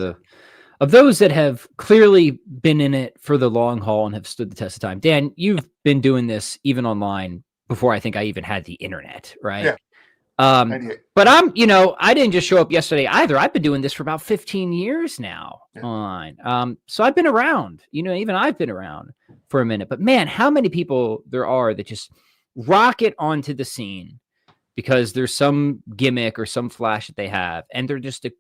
Speaker 1: Of those that have clearly been in it for the long haul and have stood the test of time. Dan, you've been doing this even online before I think I even had the internet, right?
Speaker 2: Yeah.
Speaker 1: But I didn't just show up yesterday either. I've been doing this for about 15 years now online. So I've been around, even I've been around for a minute. But man, how many people there are that just rocket onto the scene because there's some gimmick or some flash that they have, and they're just the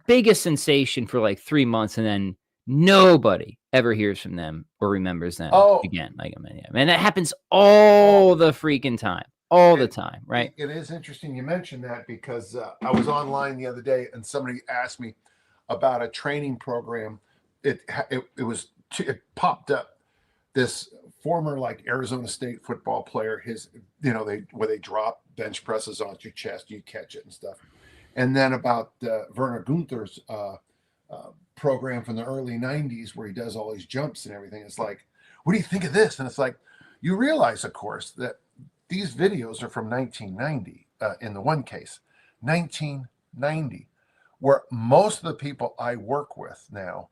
Speaker 1: biggest sensation for like 3 months, and then nobody ever hears from them or remembers them again. Man, that happens all the freaking time. All the time, right?
Speaker 2: It is interesting you mentioned that, because I was online the other day and somebody asked me about a training program. It popped up, this former like Arizona State football player, where they drop bench presses onto your chest, you catch it and stuff. And then about Werner Gunther's program from the early 90s where he does all these jumps and everything. It's like, what do you think of this? And it's like, you realize, of course, that these videos are from 1990. in the one case, 1990, where most of the people I work with now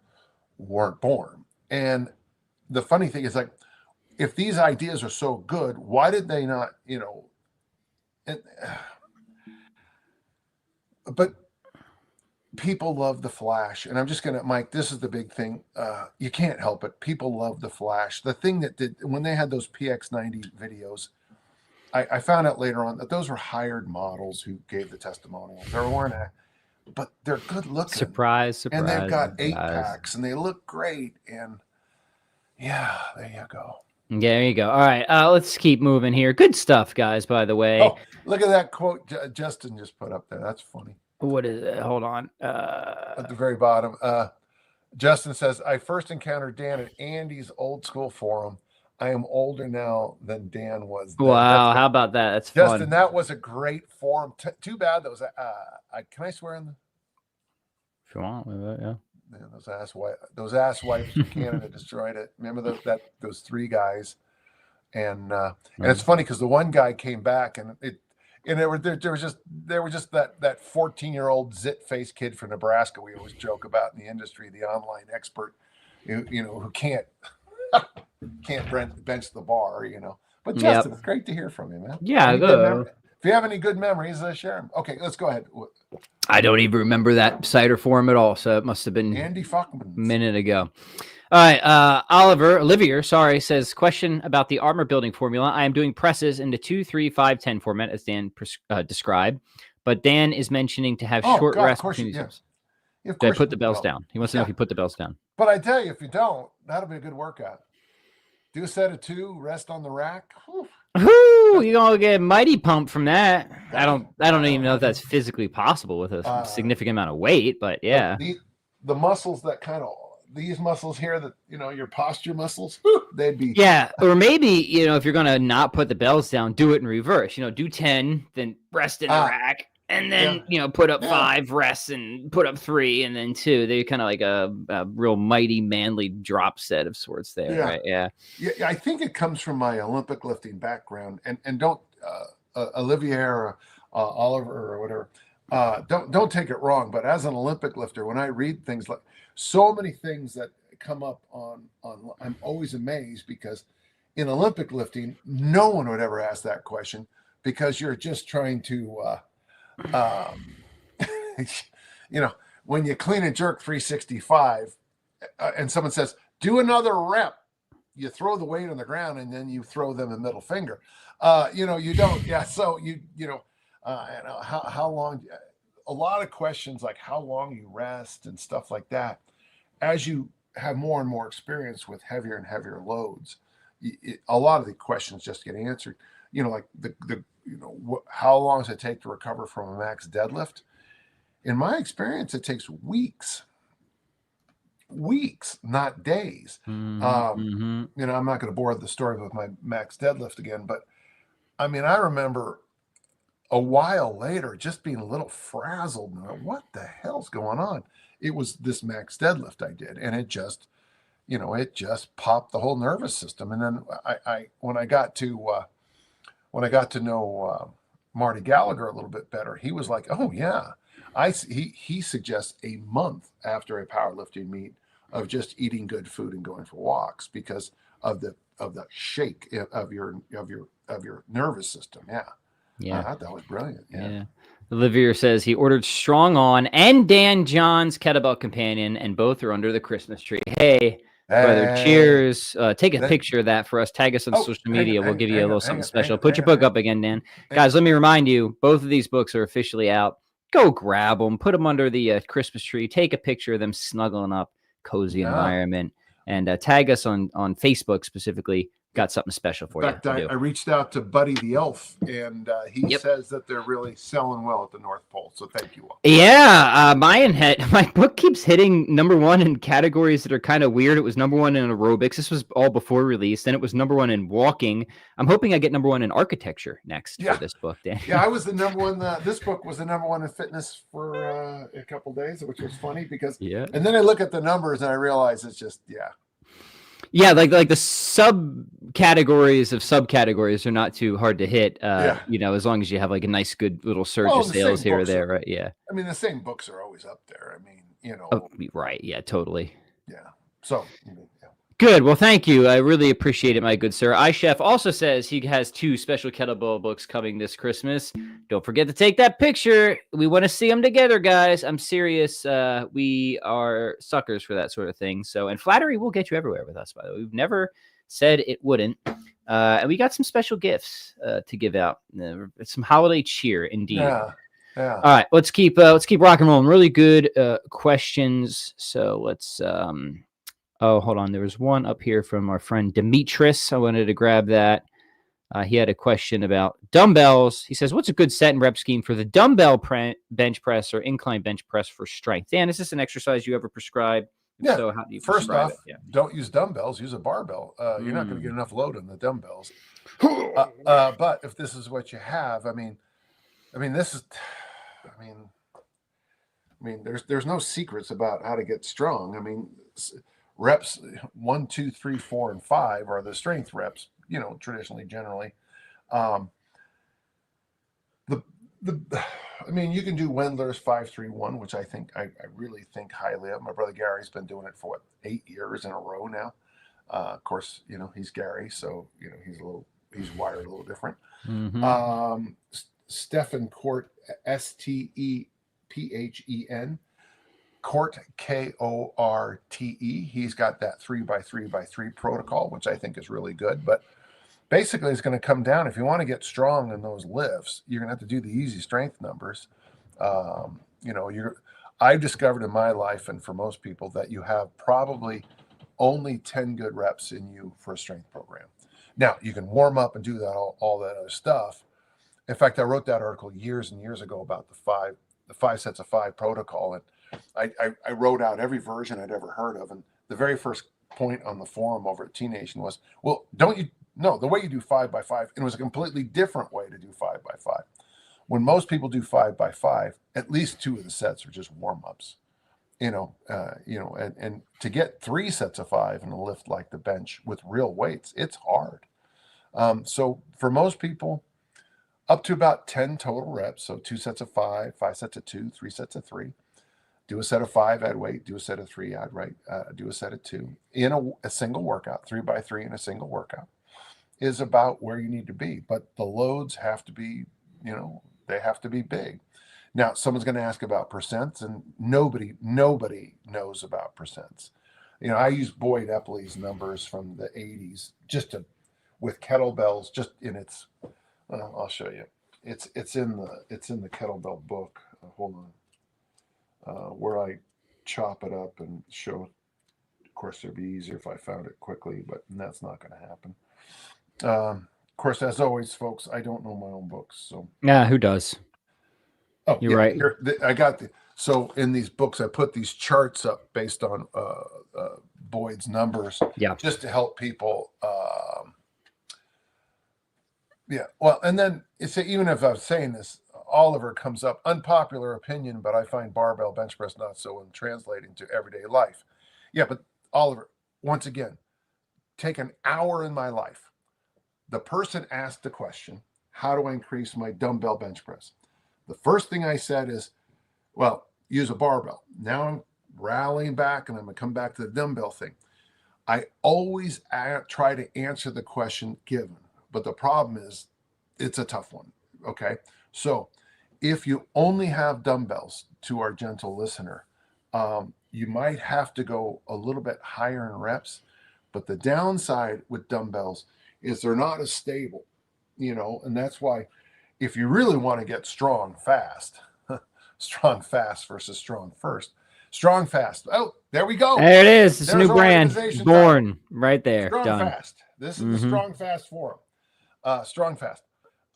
Speaker 2: weren't born. And the funny thing is, like, if these ideas are so good, why did they not, but people love the Flash. And I'm just going to, Mike, this is the big thing. You can't help it. People love the Flash. The thing that did, when they had those PX90 videos, I found out later on that those were hired models who gave the testimonials. There weren't, but they're good looking.
Speaker 1: Surprise.
Speaker 2: And they've got 8-packs and they look great. And yeah, there you go.
Speaker 1: There you go. All right, let's keep moving here. Good stuff, guys, by the way.
Speaker 2: Oh, look at that quote Justin just put up there. That's funny.
Speaker 1: What is it? Hold on.
Speaker 2: At the very bottom, Justin says, I first encountered Dan at Andy's old school forum. I am older now than Dan was then.
Speaker 1: Wow, how about that? That's
Speaker 2: Justin,
Speaker 1: fun.
Speaker 2: that was a great forum. Too bad those. Can I swear in?
Speaker 1: If you want, yeah.
Speaker 2: Man, those ass wipes from Canada destroyed it. Remember those three guys, and it's funny because the one guy came back and there were just that 14-year-old zit-faced kid from Nebraska we always joke about in the industry, the online expert, who can't bench the bar, But Justin, It's great to hear from you, man.
Speaker 1: Yeah, good.
Speaker 2: If you have any good memories, share them. Okay, let's go ahead.
Speaker 1: I don't even remember that cider forum at all, so it must have been
Speaker 2: Andy Fuckman.
Speaker 1: A minute ago. All right, Olivier, says, question about the armor building formula. I am doing presses in the 2, 3, 5, 10 format, as Dan described, but Dan is mentioning to have short rest between these. Did I put the bells down? He wants to know if you put the bells down.
Speaker 2: But I tell you, if you don't, that'll be a good workout. Do a set of 2, rest on the rack.
Speaker 1: Whoo, you're gonna get mighty pumped from that. I don't even know if that's physically possible with a significant amount of weight, but yeah.
Speaker 2: The muscles that these muscles here, that your posture muscles, they'd be
Speaker 1: or maybe if you're gonna not put the bells down, do it in reverse. Do 10, then rest in the rack, and then put up 5, rest, and put up 3, and then 2. They're kind of like a real mighty manly drop set of sorts there, right? Yeah.
Speaker 2: I think it comes from my Olympic lifting background, and don't Olivier or Oliver or whatever, don't take it wrong, but as an Olympic lifter, when I read things like so many things that come up on I'm always amazed, because in Olympic lifting, no one would ever ask that question, because you're just trying to when you clean and jerk 365 and someone says, do another rep, you throw the weight on the ground and then you throw them the middle finger. You don't. Yeah. So how long, a lot of questions like how long you rest and stuff like that. As you have more and more experience with heavier and heavier loads, a lot of the questions just get answered. Like how long does it take to recover from a max deadlift? In my experience, it takes weeks, not days. I'm not going to bore the story with my max deadlift again, but I mean, I remember a while later just being a little frazzled and what the hell's going on? It was this max deadlift I did, and it just popped the whole nervous system. And then when I got to know Marty Gallagher a little bit better, he was like, oh yeah, he suggests a month after a powerlifting meet of just eating good food and going for walks because of the shake of your nervous system. I thought that was brilliant.
Speaker 1: Olivier says he ordered Strong On and Dan John's kettlebell companion, and both are under the Christmas tree. Hey, brother, cheers. Take a picture of that for us. Tag us on social media. We'll give you a little something special. Put your book up again, Dan. Guys, let me remind you, both of these books are officially out. Go grab them. Put them under the Christmas tree. Take a picture of them snuggling up, cozy environment. And tag us on Facebook specifically. Got something special for you.
Speaker 2: In fact, I reached out to Buddy the Elf, and he says that they're really selling well at the North Pole. So thank you all.
Speaker 1: Yeah, my book keeps hitting #1 in categories that are kind of weird. It was #1 in aerobics. This was all before release. Then it was #1 in walking. I'm hoping I get #1 in architecture next for this book, Dan.
Speaker 2: I was the #1. This book was the #1 in fitness for a couple days, which was funny because. Yeah. And then I look at the numbers and I realize it's just
Speaker 1: Yeah, like the subcategories of subcategories are not too hard to hit.
Speaker 2: Yeah.
Speaker 1: As long as you have like a nice, good little surge
Speaker 2: Well,
Speaker 1: of
Speaker 2: and the
Speaker 1: sales
Speaker 2: same
Speaker 1: here or
Speaker 2: books
Speaker 1: there,
Speaker 2: are.
Speaker 1: right? Yeah.
Speaker 2: I mean, the same books are always up there. I mean,
Speaker 1: Oh, right. Yeah, totally.
Speaker 2: yeah. So, yeah.
Speaker 1: Good. Well, thank you. I really appreciate it, my good sir. iChef also says he has 2 special kettlebell books coming this Christmas. Don't forget to take that picture. We want to see them together, guys. I'm serious. We are suckers for that sort of thing. So, and flattery will get you everywhere with us, by the way. We've never said it wouldn't. And we got some special gifts to give out. Some holiday cheer, indeed.
Speaker 2: Yeah. Yeah.
Speaker 1: All right, let's keep rock and rolling. Really good questions. So let's. Oh, hold on. There was one up here from our friend Demetris. I wanted to grab that. He had a question about dumbbells. He says, "What's a good set and rep scheme for the dumbbell bench press or incline bench press for strength?" Dan, is this an exercise you ever prescribe? If
Speaker 2: Yeah.
Speaker 1: so, how do you
Speaker 2: First
Speaker 1: prescribe
Speaker 2: off,
Speaker 1: it? Yeah.
Speaker 2: don't use dumbbells. Use a barbell. You're not going to get enough load on the dumbbells. But if this is what you have, I mean, this is. I mean, there's no secrets about how to get strong. I mean, reps 1, 2, 3, 4, and 5 are the strength reps. Traditionally, generally. Um, the I mean, you can do Wendler's 5-3-1, which I really think highly of. My brother Gary's been doing it for 8 years in a row now. Of course, he's Gary, so he's wired a little different.
Speaker 1: Mm-hmm.
Speaker 2: Stephen Court, Stephen Court, Korte. He's got that 3x3x3 protocol, which I think is really good. But basically, it's going to come down. If you want to get strong in those lifts, you're going to have to do the easy strength numbers. I've discovered in my life, and for most people, that you have probably only 10 good reps in you for a strength program. Now, you can warm up and do that all that other stuff. In fact, I wrote that article years and years ago about the 5 sets of 5 protocol, and I wrote out every version I'd ever heard of. And the very first point on the forum over at T Nation was, well, don't you know the way you do 5x5? And it was a completely different way to do 5x5. When most people do 5x5, at least 2 of the sets are just warm-ups. And to get 3 sets of 5 in a lift like the bench with real weights, it's hard. So for most people, up to about 10 total reps. So 2 sets of 5, 5 sets of 2, 3 sets of 3. Do a set of 5, add weight. Do a set of 3, add weight. Do a set of 2 in a single workout. 3x3 in a single workout is about where you need to be. But the loads have to be, they have to be big. Now, someone's going to ask about percents, and nobody knows about percents. I use Boyd Epley's numbers from the 80s with kettlebells, just in its. I'll show you. It's in the kettlebell book. Hold on, where I chop it up and show. Of course, it'd be easier if I found it quickly, but that's not going to happen. Of course, as always, folks, I don't know my own books, so.
Speaker 1: Yeah, who does?
Speaker 2: Oh,
Speaker 1: you're right.
Speaker 2: Here, I got so in these books, I put these charts up based on Boyd's numbers, just to help people. Well, and then even if I was saying this, Oliver comes up, unpopular opinion, but I find barbell bench press not so in translating to everyday life. Yeah, but Oliver, once again, take an hour in my life. The person asked the question, how do I increase my dumbbell bench press? The first thing I said is, well, use a barbell. Now I'm rallying back, and I'm going to come back to the dumbbell thing. I always try to answer the question given. But the problem is, it's a tough one, okay? So if you only have dumbbells, to our gentle listener, you might have to go a little bit higher in reps. But the downside with dumbbells is they're not as stable, and that's why if you really want to get strong fast versus strong first, strong fast. Oh, there we go.
Speaker 1: There it is. It's a new brand. Born right there.
Speaker 2: Strong
Speaker 1: Done.
Speaker 2: Fast. This is the Strong Fast forum. Strong Fast.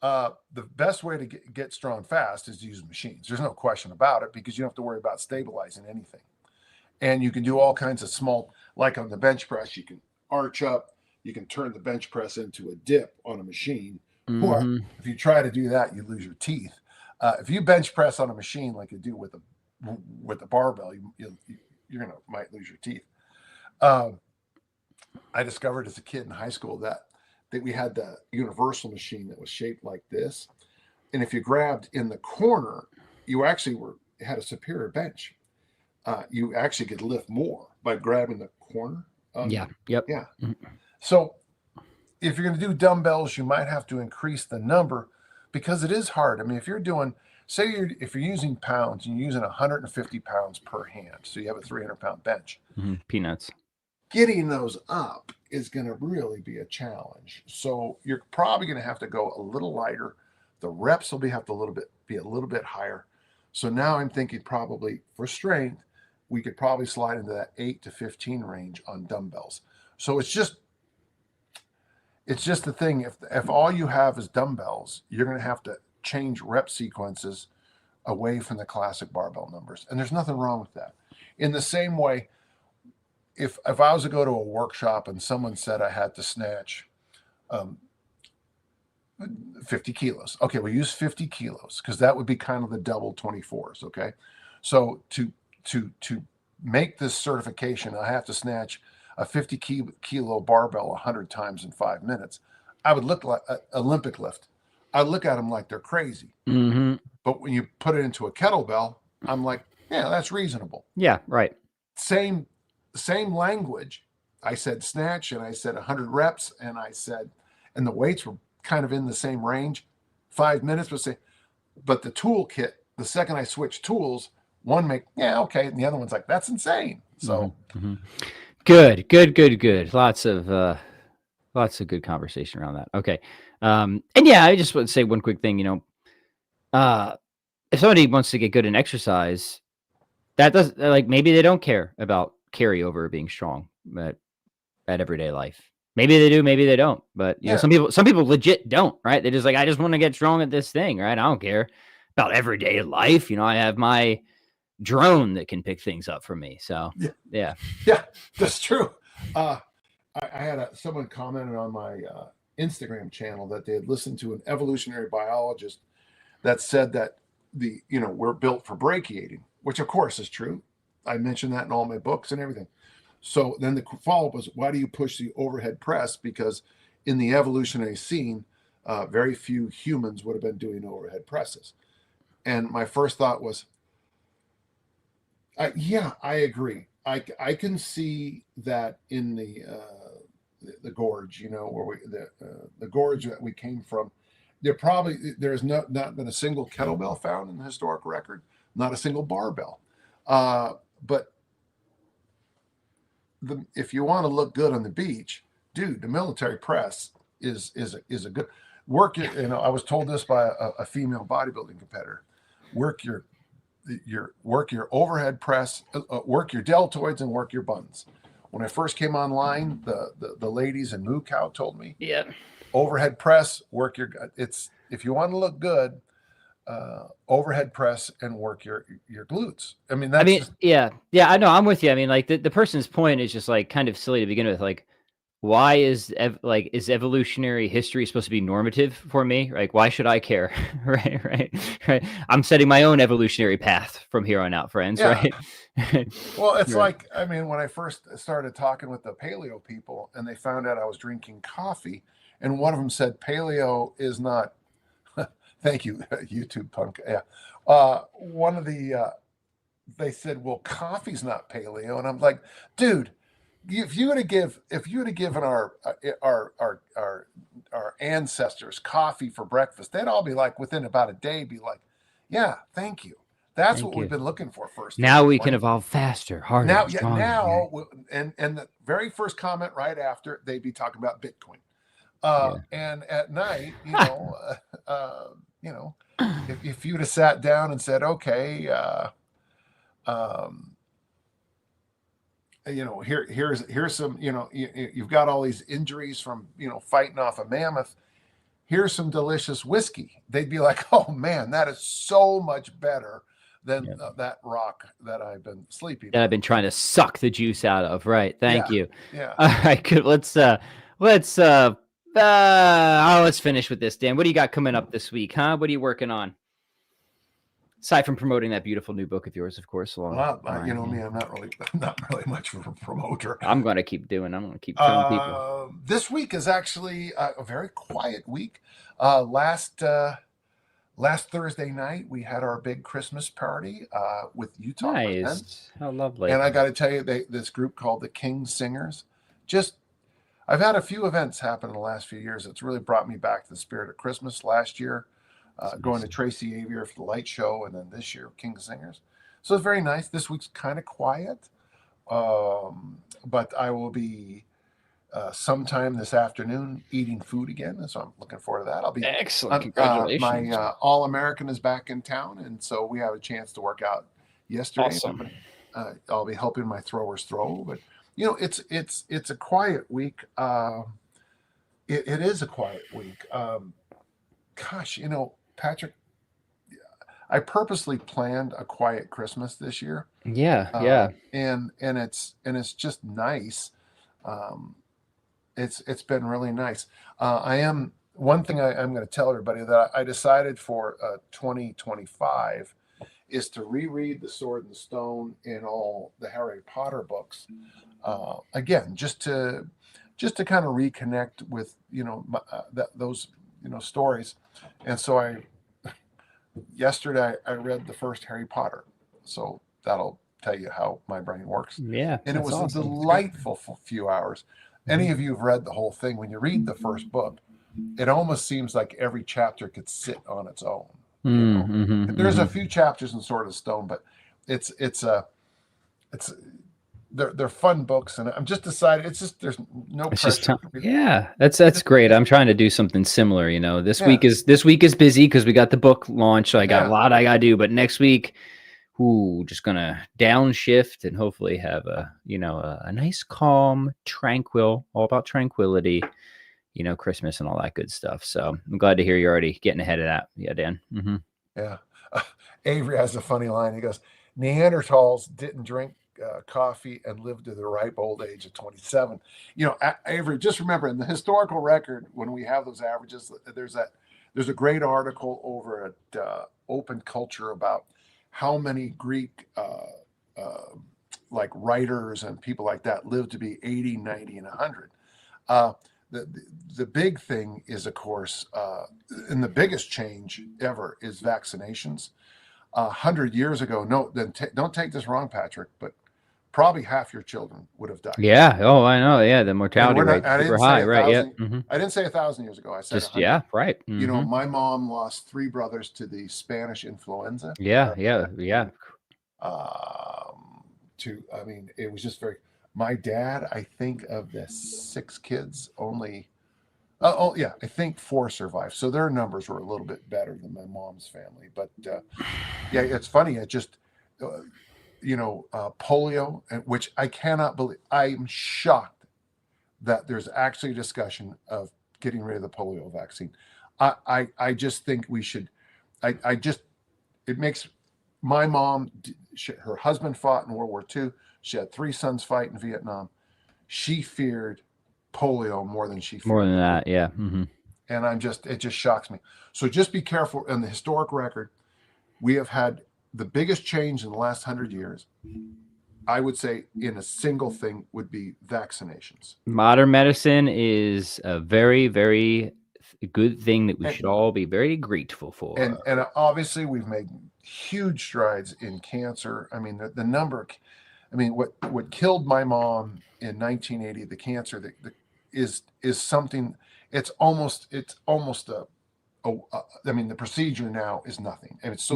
Speaker 2: The best way to get strong fast is to use machines. There's no question about it, because you don't have to worry about stabilizing anything. And you can do all kinds of small, like on the bench press, you can arch up, you can turn the bench press into a dip on a machine. Or if you try to do that, you lose your teeth. If you bench press on a machine like you do with the barbell, might lose your teeth. I discovered as a kid in high school that we had the universal machine that was shaped like this, and if you grabbed in the corner, you actually had a superior bench. You actually could lift more by grabbing the corner.
Speaker 1: Yeah. Yep.
Speaker 2: Yeah. So if you're going to do dumbbells, you might have to increase the number because it is hard. I mean, if you're doing, if you're using pounds and you're using 150 pounds per hand, so you have a 300-pound bench.
Speaker 1: Peanuts.
Speaker 2: Getting those up is going to really be a challenge. So you're probably going to have to go a little lighter. The reps will be a little bit higher. So now I'm thinking probably for strength, we could probably slide into that 8 to 15 range on dumbbells. So it's just the thing. If all you have is dumbbells, you're going to have to change rep sequences away from the classic barbell numbers. And there's nothing wrong with that. In the same way, if I was to go to a workshop and someone said I had to snatch 50 kilos. Okay, we use 50 kilos because that would be kind of the double 24s. Okay. So to make this certification, I have to snatch a 50 kilo barbell 100 times in 5 minutes. I would look like an Olympic lift. I look at them like they're crazy.
Speaker 1: Mm-hmm.
Speaker 2: But when you put it into a kettlebell, I'm like, yeah, that's reasonable.
Speaker 1: Yeah, right.
Speaker 2: Same language. I said snatch and I said 100 reps and and the weights were kind of in the same range, 5 minutes, but the toolkit, the second I switched tools, one okay. And the other one's like, that's insane. So
Speaker 1: Good. Lots of good conversation around that. Okay. And yeah, I just want to say one quick thing, if somebody wants to get good in exercise, that does maybe they don't care about carryover being strong at everyday life. Maybe they do, maybe they don't. But you know, some people legit don't, right? They just I just want to get strong at this thing, right? I don't care about everyday life. I have my drone that can pick things up for me. So yeah,
Speaker 2: that's true. I had someone commented on my Instagram channel that they had listened to an evolutionary biologist that said that we're built for brachiating, which of course is true. I mentioned that in all my books and everything. So then the follow-up was, why do you push the overhead press? Because in the evolutionary scene, very few humans would have been doing overhead presses. And my first thought was, I agree. I can see that in the gorge, where the gorge that we came from, there's not been a single kettlebell found in the historic record, not a single barbell. But if you want to look good on the beach, dude, the military press is a good work. I was told this by a female bodybuilding competitor. Work your overhead press, work your deltoids, and work your buns. When I first came online, the ladies in Moo Cow told me, overhead press, if you want to look good, overhead press and work your glutes. I know.
Speaker 1: I'm with you. I mean, the person's point is just kind of silly to begin with. Why is evolutionary history supposed to be normative for me? Why should I care? right. I'm setting my own evolutionary path from here on out, friends.
Speaker 2: Yeah.
Speaker 1: Right.
Speaker 2: Well, it's when I first started talking with the paleo people and they found out I was drinking coffee, and one of them said paleo is not. Thank you, YouTube punk. Yeah. One of they said, well, coffee's not paleo. And I'm like, dude, if you would have given our ancestors coffee for breakfast, they'd all be within about a day, be like, yeah, thank you. That's what we've been looking for first.
Speaker 1: Now we can evolve faster, harder, stronger.
Speaker 2: And the very first comment right after, they'd be talking about Bitcoin. And at night, if you'd have sat down and said, okay, here's some, you've got all these injuries from, fighting off a mammoth. Here's some delicious whiskey. They'd be like, oh man, that is so much better than that rock that I've been sleeping.
Speaker 1: That I've been trying to suck the juice out of. Right. Thank you.
Speaker 2: Yeah.
Speaker 1: All right. Good. Let's finish with this, Dan. What do you got coming up this week, huh? What are you working on? Aside from promoting that beautiful new book of yours, of course.
Speaker 2: Well, you know me, I'm not really much of a promoter.
Speaker 1: I'm going to keep showing people.
Speaker 2: This week is actually a very quiet week. Last Thursday night, we had our big Christmas party with Utah Presents.
Speaker 1: Nice. How lovely.
Speaker 2: And I got to tell you, this group called the King Singers, I've had a few events happen in the last few years. It's really brought me back to the spirit of Christmas. Last year, going to Tracy Avier for the light show, and then this year, King Singers. So it's very nice. This week's kind of quiet, but I will be sometime this afternoon eating food again, so I'm looking forward to that. I'll be
Speaker 1: excellent. Congratulations.
Speaker 2: My All-American is back in town, and so we have a chance to work out yesterday.
Speaker 1: Awesome.
Speaker 2: I'll be helping my throwers throw, but you know, it's a quiet week. It is a quiet week. Gosh, you know, Patrick, I purposely planned a quiet Christmas this year.
Speaker 1: Yeah.
Speaker 2: And it's just nice. It's been really nice. One thing I'm going to tell everybody that I decided for 2025 is to reread The Sword and the Stone and all the Harry Potter books again, just to kind of reconnect with those stories. And so yesterday I read the first Harry Potter, so that'll tell you how my brain works.
Speaker 1: Yeah,
Speaker 2: and it was awesome. A delightful few hours. Any of you who've read the whole thing, when you read the first book, it almost seems like every chapter could sit on its own. There's a few chapters in Sword of Stone, but they're fun books, and I'm just decided there's no pressure.
Speaker 1: That's great. I'm trying to do something similar. This week is busy because we got the book launch, so I got a lot I gotta do. But next week, just gonna downshift and hopefully have a nice, calm, tranquil, all about tranquility, Christmas and all that good stuff. So I'm glad to hear you're already getting ahead of that. Yeah, Dan. Mm-hmm.
Speaker 2: Yeah. Avery has a funny line. He goes, Neanderthals didn't drink coffee and lived to the ripe old age of 27. Avery, just remember, in the historical record, when we have those averages, there's a great article over at Open Culture about how many Greek like writers and people like that lived to be 80, 90, and 100. The big thing is, of course, and the biggest change ever is vaccinations. 100 years ago, don't take this wrong, Patrick, but probably half your children would have died.
Speaker 1: Yeah. Oh, I know. Yeah. The mortality rate is super high. Right. Yeah.
Speaker 2: Mm-hmm. I didn't say 1,000 years ago. I said
Speaker 1: just, 100. Yeah. Right.
Speaker 2: Mm-hmm. My mom lost 3 brothers to the Spanish influenza.
Speaker 1: Yeah.
Speaker 2: It was just my dad, I think of the 6 kids, only, I think 4 survived. So their numbers were a little bit better than my mom's family. But it's funny. It just, polio, which I cannot believe. I'm shocked that there's actually a discussion of getting rid of the polio vaccine. I just think we should. It makes my mom. Her husband fought in World War II. She had 3 sons fight in Vietnam. She feared polio more than she feared.
Speaker 1: More than that, yeah. Mm-hmm.
Speaker 2: And it just shocks me. So just be careful. In the historic record, we have had the biggest change in the last 100 years. I would say in a single thing would be vaccinations.
Speaker 1: Modern medicine is a very, very good thing that we should all be very grateful for.
Speaker 2: And obviously we've made huge strides in cancer. I mean, the number, what killed my mom in 1980, the cancer is something. It's almost the procedure now is nothing, and it's so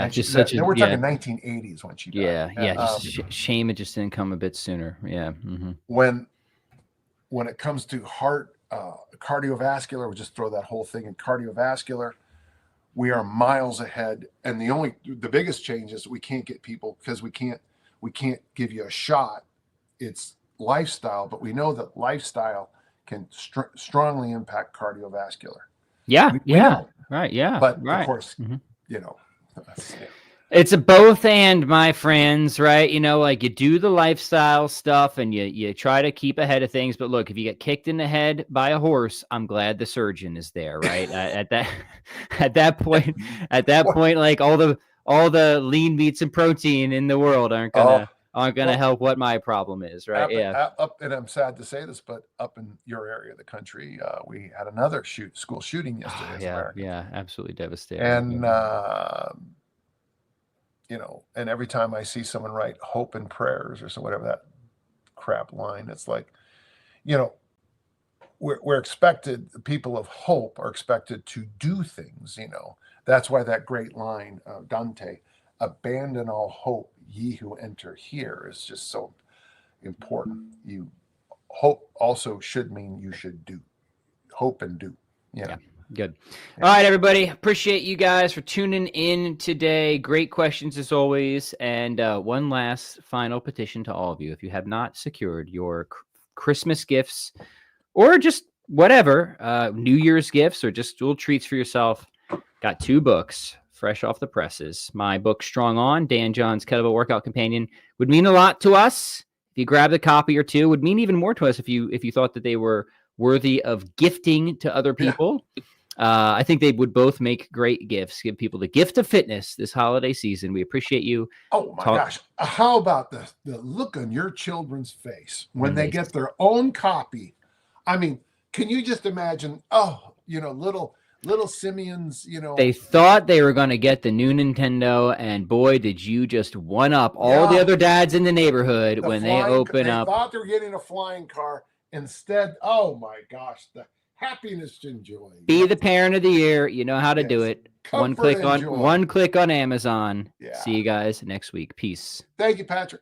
Speaker 1: just such
Speaker 2: we're talking 1980s when she died.
Speaker 1: Just shame it just didn't come a bit sooner. Mm-hmm.
Speaker 2: When it comes to heart, cardiovascular, we'll just throw that whole thing in cardiovascular. We are miles ahead, and the biggest change is we can't get people because we can't give you a shot. It's lifestyle, but we know that lifestyle can strongly impact cardiovascular.
Speaker 1: Yeah, we know. Right. Yeah,
Speaker 2: but
Speaker 1: right.
Speaker 2: Of course,
Speaker 1: mm-hmm. It's a both and, my friends, right? You know, like you do the lifestyle stuff and you try to keep ahead of things. But look, if you get kicked in the head by a horse, I'm glad the surgeon is there, right? At that at that point, like all the lean meats and protein in the world aren't gonna help what my problem is, right?
Speaker 2: And I'm sad to say this, but up in your area of the country, we had another school shooting yesterday.
Speaker 1: Yeah, absolutely devastating.
Speaker 2: And and every time I see someone write hope and prayers or so, whatever that crap line, it's like, we're expected, the people of hope are expected to do things, That's why that great line, Dante, abandon all hope, ye who enter here, is just so important. Hope also should mean you should do. Hope and do. Yeah.
Speaker 1: Good. All right, everybody. Appreciate you guys for tuning in today. Great questions as always. And one last final petition to all of you. If you have not secured your Christmas gifts or just whatever, New Year's gifts or just little treats for yourself, got 2 books fresh off the presses. My book, Strong On, Dan John's Kettlebell Workout Companion, would mean a lot to us. If you grabbed a copy or 2, would mean even more to us if you thought that they were worthy of gifting to other people. Yeah. I think they would both make great gifts. Give people the gift of fitness this holiday season. We appreciate you.
Speaker 2: Oh my gosh. How about the look on your children's face when they get their own copy? I mean, can you just imagine, little Simeons,
Speaker 1: They thought they were going to get the new Nintendo, and boy, did you just one up all the other dads in the neighborhood when they open up.
Speaker 2: They thought they were getting a flying car. Instead, oh my gosh, the happiness to enjoy.
Speaker 1: Be the parent of the year. You know how to do it.
Speaker 2: Comfort
Speaker 1: One click on Amazon.
Speaker 2: Yeah.
Speaker 1: See you guys next week. Peace.
Speaker 2: Thank you, Patrick.